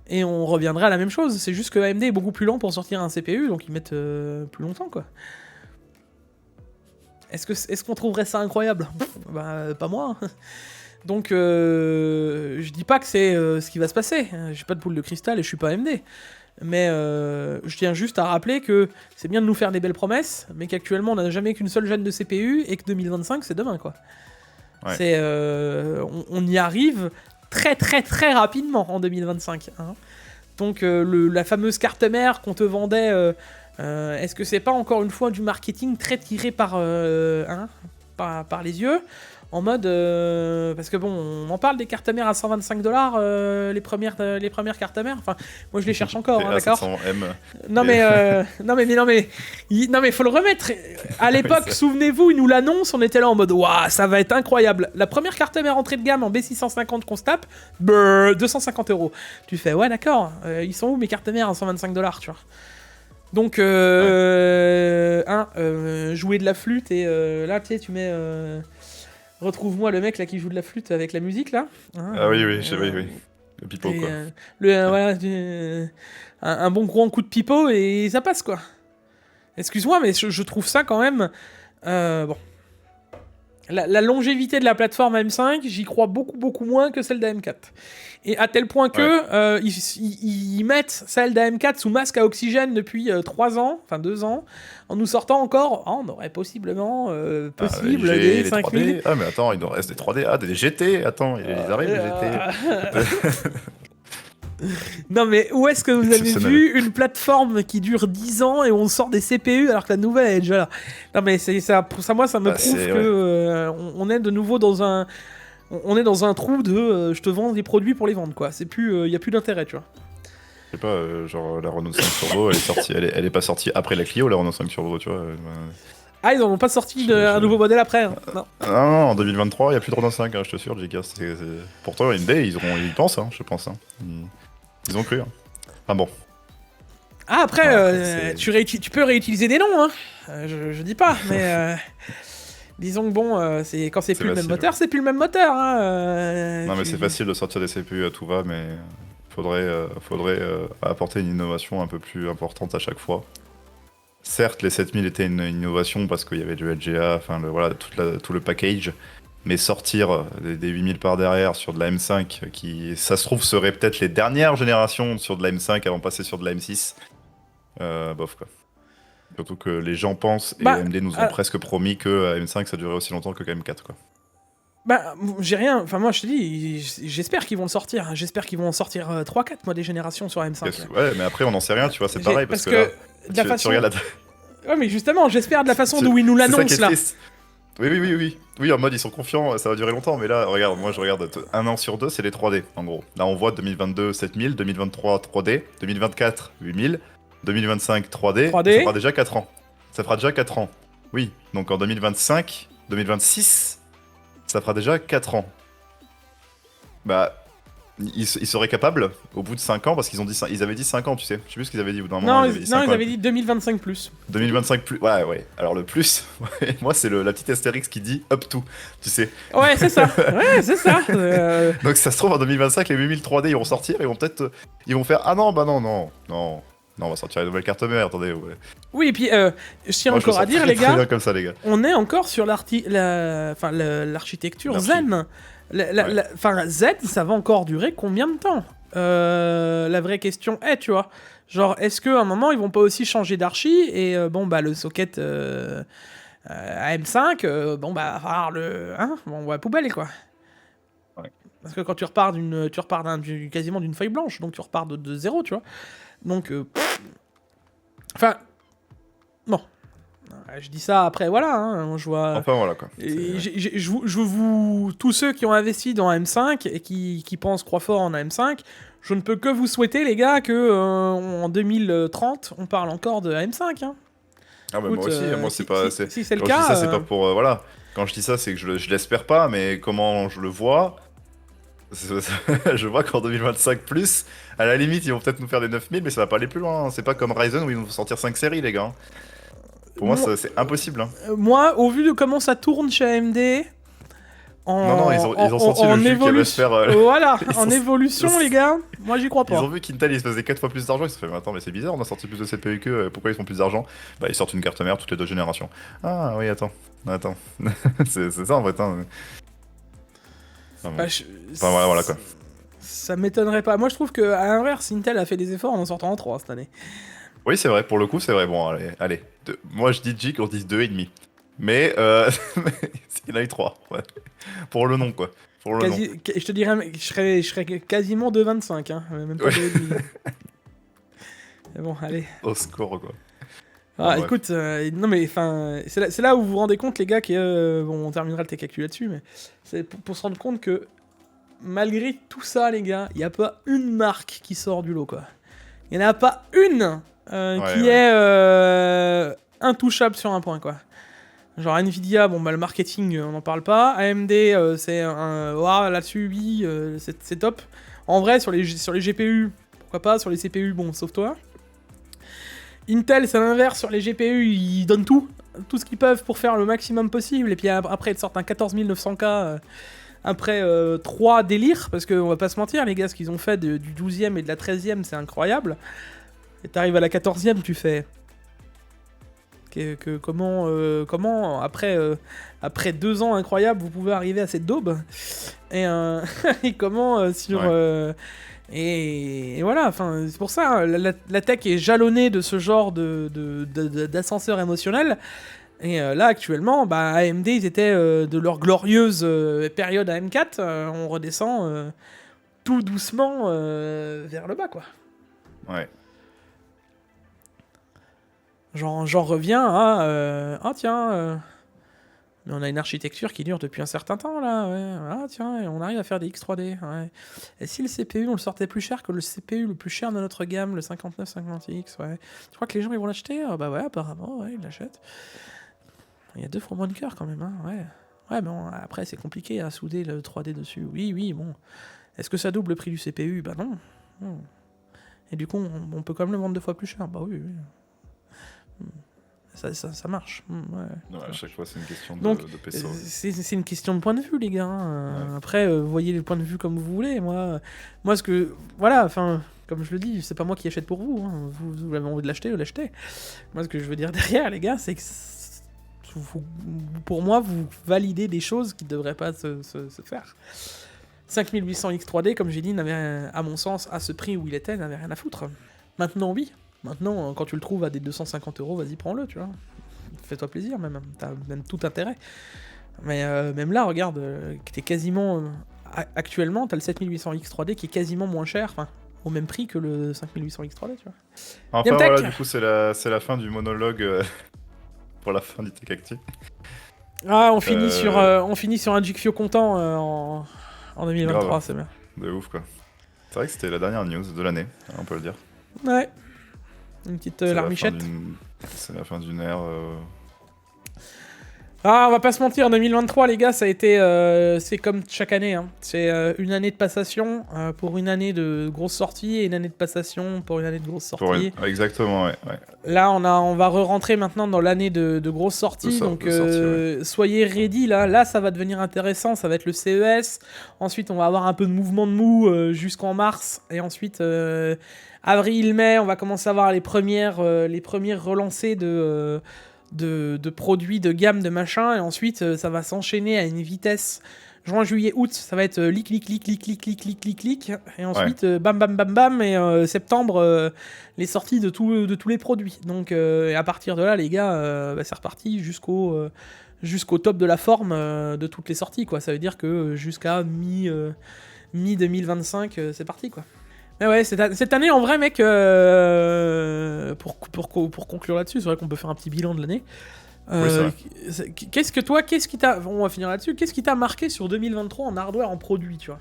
Speaker 1: Et on reviendrait à la même chose, c'est juste que AMD est beaucoup plus lent pour sortir un CPU, donc ils mettent plus longtemps, quoi. Est-ce qu'on trouverait ça incroyable ? Pas moi. Donc, je dis pas que c'est ce qui va se passer. J'ai pas de boule de cristal et je suis pas AMD. Mais je tiens juste à rappeler que c'est bien de nous faire des belles promesses, mais qu'actuellement on n'a jamais qu'une seule gène de CPU et que 2025 c'est demain, quoi. Ouais. On y arrive très très très rapidement en 2025. Hein. Donc la fameuse carte mère qu'on te vendait, est-ce que c'est pas encore une fois du marketing très tiré par les yeux, en mode parce que bon, on en parle des cartes mères à $125 les premières cartes mères. Enfin, moi je les cherche encore, hein, d'accord. Non mais faut le remettre. À l'époque, souvenez-vous, ils nous l'annoncent, on était là en mode waouh, ça va être incroyable. La première carte mère entrée de gamme en B650 qu'on se tape, 250€. Tu fais ouais d'accord, ils sont où mes cartes mères à $125, tu vois. Donc jouer de la flûte et là tu sais tu mets retrouve-moi le mec là qui joue de la flûte avec la musique là. Hein,
Speaker 2: oui. Le pipeau, quoi.
Speaker 1: Voilà, un bon gros coup de pipeau et ça passe, quoi. Excuse-moi, mais je trouve ça quand même... bon, la longévité de la plateforme AM5, j'y crois beaucoup moins que celle d'AM4. Et à tel point que ils mettent celle d'AM4 sous masque à oxygène depuis 3 ans, enfin 2 ans, en nous sortant encore, on aurait possiblement
Speaker 2: les
Speaker 1: des 5000.
Speaker 2: 3D. Ah mais attends, il nous reste des 3D, des GT, attends, ils arrivent les GT.
Speaker 1: Non mais où est-ce que vous avez vu une plateforme qui dure 10 ans et on sort des CPU alors que la nouvelle elle est déjà là? Non mais moi ça me prouve que on est de nouveau dans un trou de je te vends des produits pour les vendre quoi. C'est plus y a plus d'intérêt, tu vois.
Speaker 2: Je sais pas, genre la Renault 5 Turbo, elle est pas sortie après la Clio, la Renault 5 Turbo, tu vois.
Speaker 1: Ah, ils en ont pas sorti un nouveau modèle après, hein. Non.
Speaker 2: Non, en 2023, il y a plus de Renault 5, je te assure, JK. Pourtant, Hyundai, ils pensent, je pense. Ils ont cru. Enfin bon.
Speaker 1: Ah, après, tu peux réutiliser des noms, hein. Je dis pas, mais disons que bon, quand c'est plus le même moteur, c'est plus le même moteur, hein.
Speaker 2: Non, mais c'est facile de sortir des CPU à tout va, mais faudrait apporter une innovation un peu plus importante à chaque fois. Certes, les 7000 étaient une innovation parce qu'il y avait du LGA, enfin tout le package, mais sortir des 8000 par derrière sur de la M5, qui, ça se trouve, serait peut-être les dernières générations sur de la M5 avant de passer sur de la M6, bof quoi. Surtout que les gens pensent, et AMD nous ont presque promis que M5 ça durait aussi longtemps que M4 quoi.
Speaker 1: Bah, j'ai rien. Enfin, moi, je te dis, j'espère qu'ils vont le sortir. J'espère qu'ils vont en sortir 3-4, moi, des générations sur M5.
Speaker 2: Ouais, mais après, on n'en sait rien, tu vois, c'est pareil. Parce que là,
Speaker 1: de la façon... Ouais, mais justement, j'espère de la façon d'où ils nous l'annoncent, là.
Speaker 2: Oui, en mode, ils sont confiants, ça va durer longtemps. Mais là, regarde, moi, je regarde 1 an sur 2, c'est les 3D, en gros. Là, on voit 2022, 7000, 2023, 3D, 2024, 8000, 2025, 3D. Ça fera déjà 4 ans. Ça fera déjà 4 ans. Oui, donc en 2025, 2026... ça fera déjà 4 ans. Bah, ils seraient capables, au bout de 5 ans, parce qu'ils avaient dit 5 ans, tu sais. Je sais plus ce qu'ils avaient dit au bout d'un moment.
Speaker 1: Ils avaient dit 2025 plus.
Speaker 2: 2025 plus, ouais. Alors le plus, moi c'est la petite astérix qui dit up to, tu sais.
Speaker 1: Ouais, c'est ça.
Speaker 2: Donc ça se trouve en 2025, les 8000 3D ils vont sortir, ils vont faire ah non, bah non, on va sortir une nouvelle carte mère, attendez. Ouais.
Speaker 1: Oui, et puis, je tiens encore à dire, les gars,
Speaker 2: comme ça, les gars,
Speaker 1: on est encore sur l'architecture Zen. Enfin, Z, ça va encore durer combien de temps? La vraie question est, tu vois, genre, est-ce qu'à un moment, ils vont pas aussi changer d'archi et, le socket AM5, on va poubelle, quoi.
Speaker 2: Ouais.
Speaker 1: Parce que quand tu repars quasiment d'une feuille blanche, donc tu repars de zéro, tu vois. Donc, enfin, bon, je dis ça après, voilà, hein, je vois.
Speaker 2: Enfin voilà quoi.
Speaker 1: Je vous, tous ceux qui ont investi dans M5 et qui pensent croire fort en AM5, je ne peux que vous souhaiter, les gars, que en 2030, on parle encore de AM5. Hein.
Speaker 2: Ah bah moi aussi, moi c'est pas.
Speaker 1: Si c'est le
Speaker 2: quand
Speaker 1: cas.
Speaker 2: Je dis ça, c'est pas pour voilà. Quand je dis ça, c'est que je l'espère pas, mais comment je le vois. Je vois qu'en 2025 plus, à la limite, ils vont peut-être nous faire des 9000, mais ça va pas aller plus loin. C'est pas comme Ryzen où ils vont sortir 5 séries, les gars. Pour moi, c'est impossible.
Speaker 1: Moi, au vu de comment ça tourne chez AMD,
Speaker 2: non, ils ont senti le jus qui allait se faire.
Speaker 1: Voilà, en évolution, les gars, moi j'y crois pas.
Speaker 2: Ils ont vu qu'Intel ils se faisait 4 fois plus d'argent, ils se sont fait, mais attends, mais c'est bizarre, on a sorti plus de CPU que pourquoi ils font plus d'argent? Bah, ils sortent une carte mère toutes les 2 générations. Ah oui, attends. c'est ça en fait. Hein. Voilà quoi.
Speaker 1: Ça m'étonnerait pas. Moi je trouve que à l'inverse, Intel a fait des efforts en sortant en 3 cette année.
Speaker 2: Oui, c'est vrai, pour le coup, c'est vrai. Bon, allez. Moi je dis G qu'on dise 2,5. Mais il y en a eu 3. Ouais. Pour le nom, quoi. Pour le nom.
Speaker 1: Je te dirais, je serais quasiment 2,25. Hein. Même pas 2,5. Mais bon, allez.
Speaker 2: Au score, quoi.
Speaker 1: Ah, écoute, non mais enfin, c'est là où vous vous rendez compte, les gars, que on terminera le Tech Actu là-dessus, mais c'est pour se rendre compte que malgré tout ça, les gars, il n'y a pas une marque qui sort du lot, quoi. Il n'y en a pas une qui est intouchable sur un point, quoi. Genre Nvidia, le marketing, on n'en parle pas. AMD, c'est là-dessus, oui, c'est top. En vrai, sur les GPU, pourquoi pas. Sur les CPU, bon, sauf toi. Intel, c'est l'inverse, sur les GPU, ils donnent tout ce qu'ils peuvent pour faire le maximum possible, et puis après, ils sortent un 14900K après 3 délires, parce qu'on va pas se mentir, les gars, ce qu'ils ont fait du 12e et de la 13e, c'est incroyable. Et t'arrives à la 14e, tu fais... Comment après 2 ans incroyables, vous pouvez arriver à cette daube et, et comment et voilà, enfin c'est pour ça la tech est jalonnée de ce genre d'ascenseur émotionnel. Et là actuellement, AMD ils étaient de leur glorieuse période à M4, on redescend tout doucement vers le bas quoi.
Speaker 2: Ouais.
Speaker 1: J'en reviens à mais on a une architecture qui dure depuis un certain temps là, ouais. Ah tiens, et on arrive à faire des X3D, ouais. Et si le CPU on le sortait plus cher que le CPU le plus cher de notre gamme, le 5950X, ouais. Tu crois que les gens ils vont l'acheter? Bah ouais, apparemment, ouais, ils l'achètent. Il y a 2 fois moins de cœur quand même, hein, ouais. Ouais, bon, après c'est compliqué à souder le 3D dessus. Oui, bon. Est-ce que ça double le prix du CPU? Bah non. Et du coup, on peut quand même le vendre 2 fois plus cher. Bah oui. Ça marche. Ouais.
Speaker 2: À chaque fois, c'est une question
Speaker 1: Donc,
Speaker 2: de peso.
Speaker 1: C'est une question de point de vue, les gars.
Speaker 2: Ouais.
Speaker 1: Après, voyez les points de vue comme vous voulez. Moi ce que... Voilà, enfin, comme je le dis, c'est pas moi qui achète pour vous. Hein. Vous avez envie de l'acheter, vous l'achetez. Moi, ce que je veux dire derrière, les gars, c'est que... Pour moi, vous validez des choses qui ne devraient pas se faire. 5800X 3D, comme j'ai dit, n'avait, à mon sens, à ce prix où il était, n'avait rien à foutre. Maintenant, oui. Maintenant, quand tu le trouves à des 250 €, vas-y, prends-le, tu vois. Fais-toi plaisir, même. T'as même tout intérêt. Mais même là, regarde, t'es quasiment... actuellement, t'as le 7800X 3D qui est quasiment moins cher, enfin, au même prix que le 5800X 3D, tu vois.
Speaker 2: Enfin,
Speaker 1: Yamtech.
Speaker 2: voilà, du coup, c'est la fin du monologue pour la fin du Tech Actu.
Speaker 1: Ah, on finit sur un Jigfio content en 2023,
Speaker 2: Grave.
Speaker 1: c'est bien.
Speaker 2: De ouf, quoi. C'est vrai que c'était la dernière news de l'année, on peut le dire.
Speaker 1: Ouais. Une petite larmichette.
Speaker 2: C'est la fin d'une ère.
Speaker 1: Ah, on va pas se mentir, 2023, les gars, ça a été... c'est comme chaque année, hein. C'est une année de passation pour une année de grosses sorties et une année de passation pour une année de grosses sorties.
Speaker 2: Exactement, ouais.
Speaker 1: Là, on va re-rentrer maintenant dans l'année de grosses sorties, donc soyez ready, là, ça va devenir intéressant, ça va être le CES, ensuite on va avoir un peu de mouvement de mou jusqu'en mars, et ensuite, avril, mai, on va commencer à avoir les premières relancées de produits de gamme de machin, et ensuite ça va s'enchaîner à une vitesse. Juin, juillet, août, ça va être lic, et ensuite bam, bam, bam, bam, et septembre, les sorties de tous les produits. Donc et à partir de là, les gars, c'est reparti jusqu'au top de la forme de toutes les sorties, quoi. Ça veut dire que jusqu'à mi 2025, c'est parti, quoi. Mais ouais, cette année, en vrai, mec, pour conclure là-dessus, c'est vrai qu'on peut faire un petit bilan de l'année. Qu'est-ce qui t'a... On va finir là-dessus. Qu'est-ce qui t'a marqué sur 2023 en hardware, en produit, tu vois?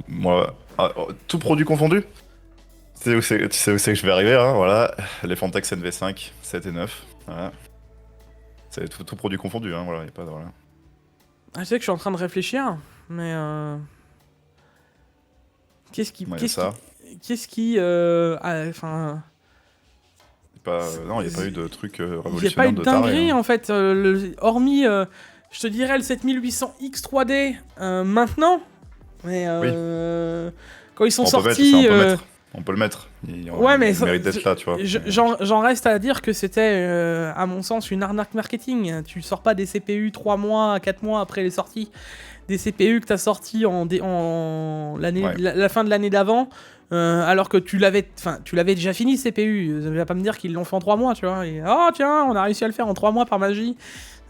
Speaker 2: Moi, tout produit confondu. Tu sais où c'est que je vais arriver, hein, voilà. Les Fantex NV5, 7 et 9, voilà. C'est tout produit confondu, hein, voilà, y a pas de... Voilà.
Speaker 1: Ah, je sais que je suis en train de réfléchir, mais... Qu'est-ce qui... Enfin...
Speaker 2: Non, il n'y a pas eu de truc révolutionnaire.
Speaker 1: Il n'y a pas eu de dinguerie,
Speaker 2: hein.
Speaker 1: en fait. Hormis, je te dirais, le 7800X 3D maintenant. Mais quand ils sont sortis...
Speaker 2: On peut le mettre. Il mérite d'être là, tu vois.
Speaker 1: J'en reste à dire que c'était, à mon sens, une arnaque marketing. Tu sors pas des CPU 3 mois, 4 mois après les sorties. Des CPU que tu as sortis la fin de l'année d'avant, alors que tu l'avais déjà fini, CPU. Tu vas pas me dire qu'ils l'ont fait en 3 mois, tu vois. Et, oh tiens, on a réussi à le faire en 3 mois par magie.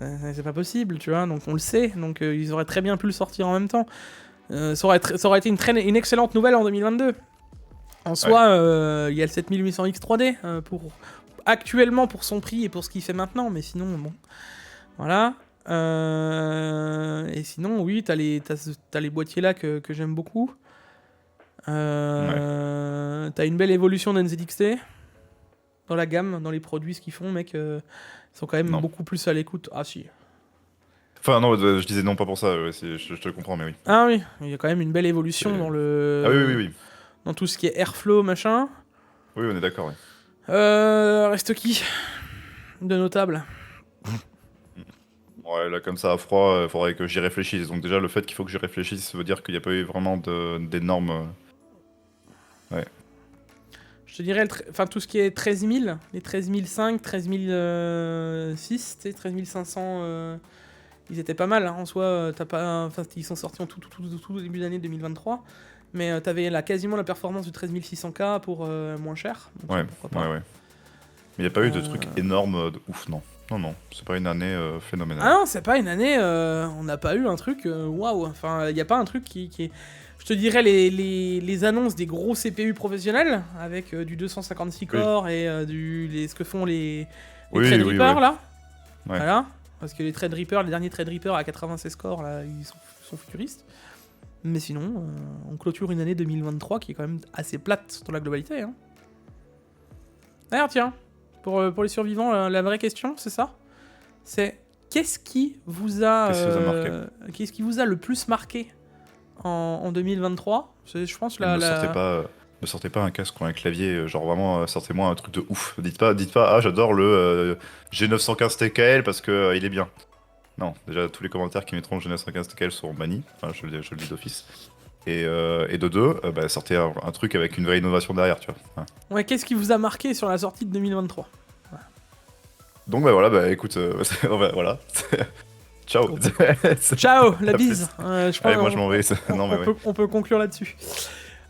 Speaker 1: C'est pas possible, tu vois. Donc on le sait. Donc ils auraient très bien pu le sortir en même temps. Ça aurait été une excellente nouvelle en 2022. En soi, il y a le 7800X 3D actuellement pour son prix et pour ce qu'il fait maintenant, mais sinon, bon. Voilà. Et sinon, oui, t'as les boîtiers là que j'aime beaucoup. T'as une belle évolution d'NZXT dans la gamme, dans les produits, ce qu'ils font, mec. Ils sont quand même beaucoup plus à l'écoute. Ah, si.
Speaker 2: Enfin, non, je disais non, pas pour ça, je te le comprends, mais oui.
Speaker 1: Ah oui, il y a quand même une belle évolution dans le...
Speaker 2: Ah oui.
Speaker 1: Dans tout ce qui est airflow, machin.
Speaker 2: Oui, on est d'accord, oui.
Speaker 1: Reste qui de notable?
Speaker 2: Ouais, là, comme ça, à froid, il faudrait que j'y réfléchisse. Donc déjà, le fait qu'il faut que j'y réfléchisse, ça veut dire qu'il n'y a pas eu vraiment d'énormes... Ouais.
Speaker 1: Je Je te dirais, enfin tout ce qui est 13 000, les 13 500, 13 006, tu sais, 13 500, ils étaient pas mal, hein, en soi, ils sont sortis en tout début d'année 2023, mais t'avais quasiment la performance du 13 600K pour moins cher. Donc,
Speaker 2: Ouais,
Speaker 1: pourquoi pas.
Speaker 2: ouais. Mais il n'y a pas eu de truc énorme de ouf, non. Non, c'est pas une année phénoménale.
Speaker 1: Ah non, c'est pas une année, on n'a pas eu un truc waouh, enfin, il n'y a pas un truc qui est... Je te dirais les annonces des gros CPU professionnels, avec du 256 corps et ce que font les Threadripper, là.
Speaker 2: Ouais.
Speaker 1: Voilà. Parce que les derniers Threadripper à 96 corps, là, ils sont futuristes. Mais sinon, on clôture une année 2023 qui est quand même assez plate dans la globalité. Hein. D'ailleurs, tiens, pour les survivants, la vraie question, c'est ça. C'est qu'est-ce qui vous a le plus marqué en 2023 ? Je pense
Speaker 2: Ne sortez pas un casque ou un clavier, genre vraiment sortez-moi un truc de ouf. Dites pas ah j'adore le G915 TKL parce que il est bien. Non, déjà tous les commentaires qui mettront G915 TKL seront bannis, enfin je le dis d'office. Et de deux, sortez un truc avec une vraie innovation derrière, tu vois.
Speaker 1: Ouais, qu'est-ce qui vous a marqué sur la sortie de 2023 ?
Speaker 2: Donc voilà, écoute, voilà. Ciao.
Speaker 1: Ciao, la bise. Je crois
Speaker 2: allez, moi je m'en vais.
Speaker 1: On peut conclure là-dessus.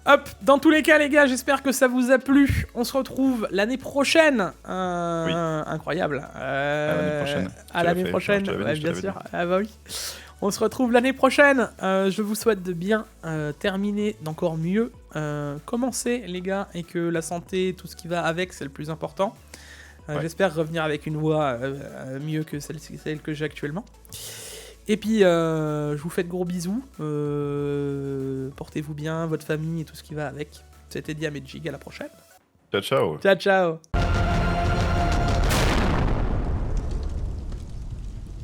Speaker 1: Hop, dans tous les cas, les gars, j'espère que ça vous a plu. On se retrouve l'année prochaine. Incroyable. À l'année prochaine. Bien sûr. Ah bah oui. On se retrouve l'année prochaine. Je vous souhaite de bien terminer d'encore mieux. Commencer, les gars, et que la santé, tout ce qui va avec, c'est le plus important. J'espère revenir avec une voix mieux que celle que j'ai actuellement. Et puis, je vous fais de gros bisous. Portez-vous bien, votre famille et tout ce qui va avec. C'était Diamedjig, à la prochaine.
Speaker 2: Ciao.
Speaker 1: Ciao.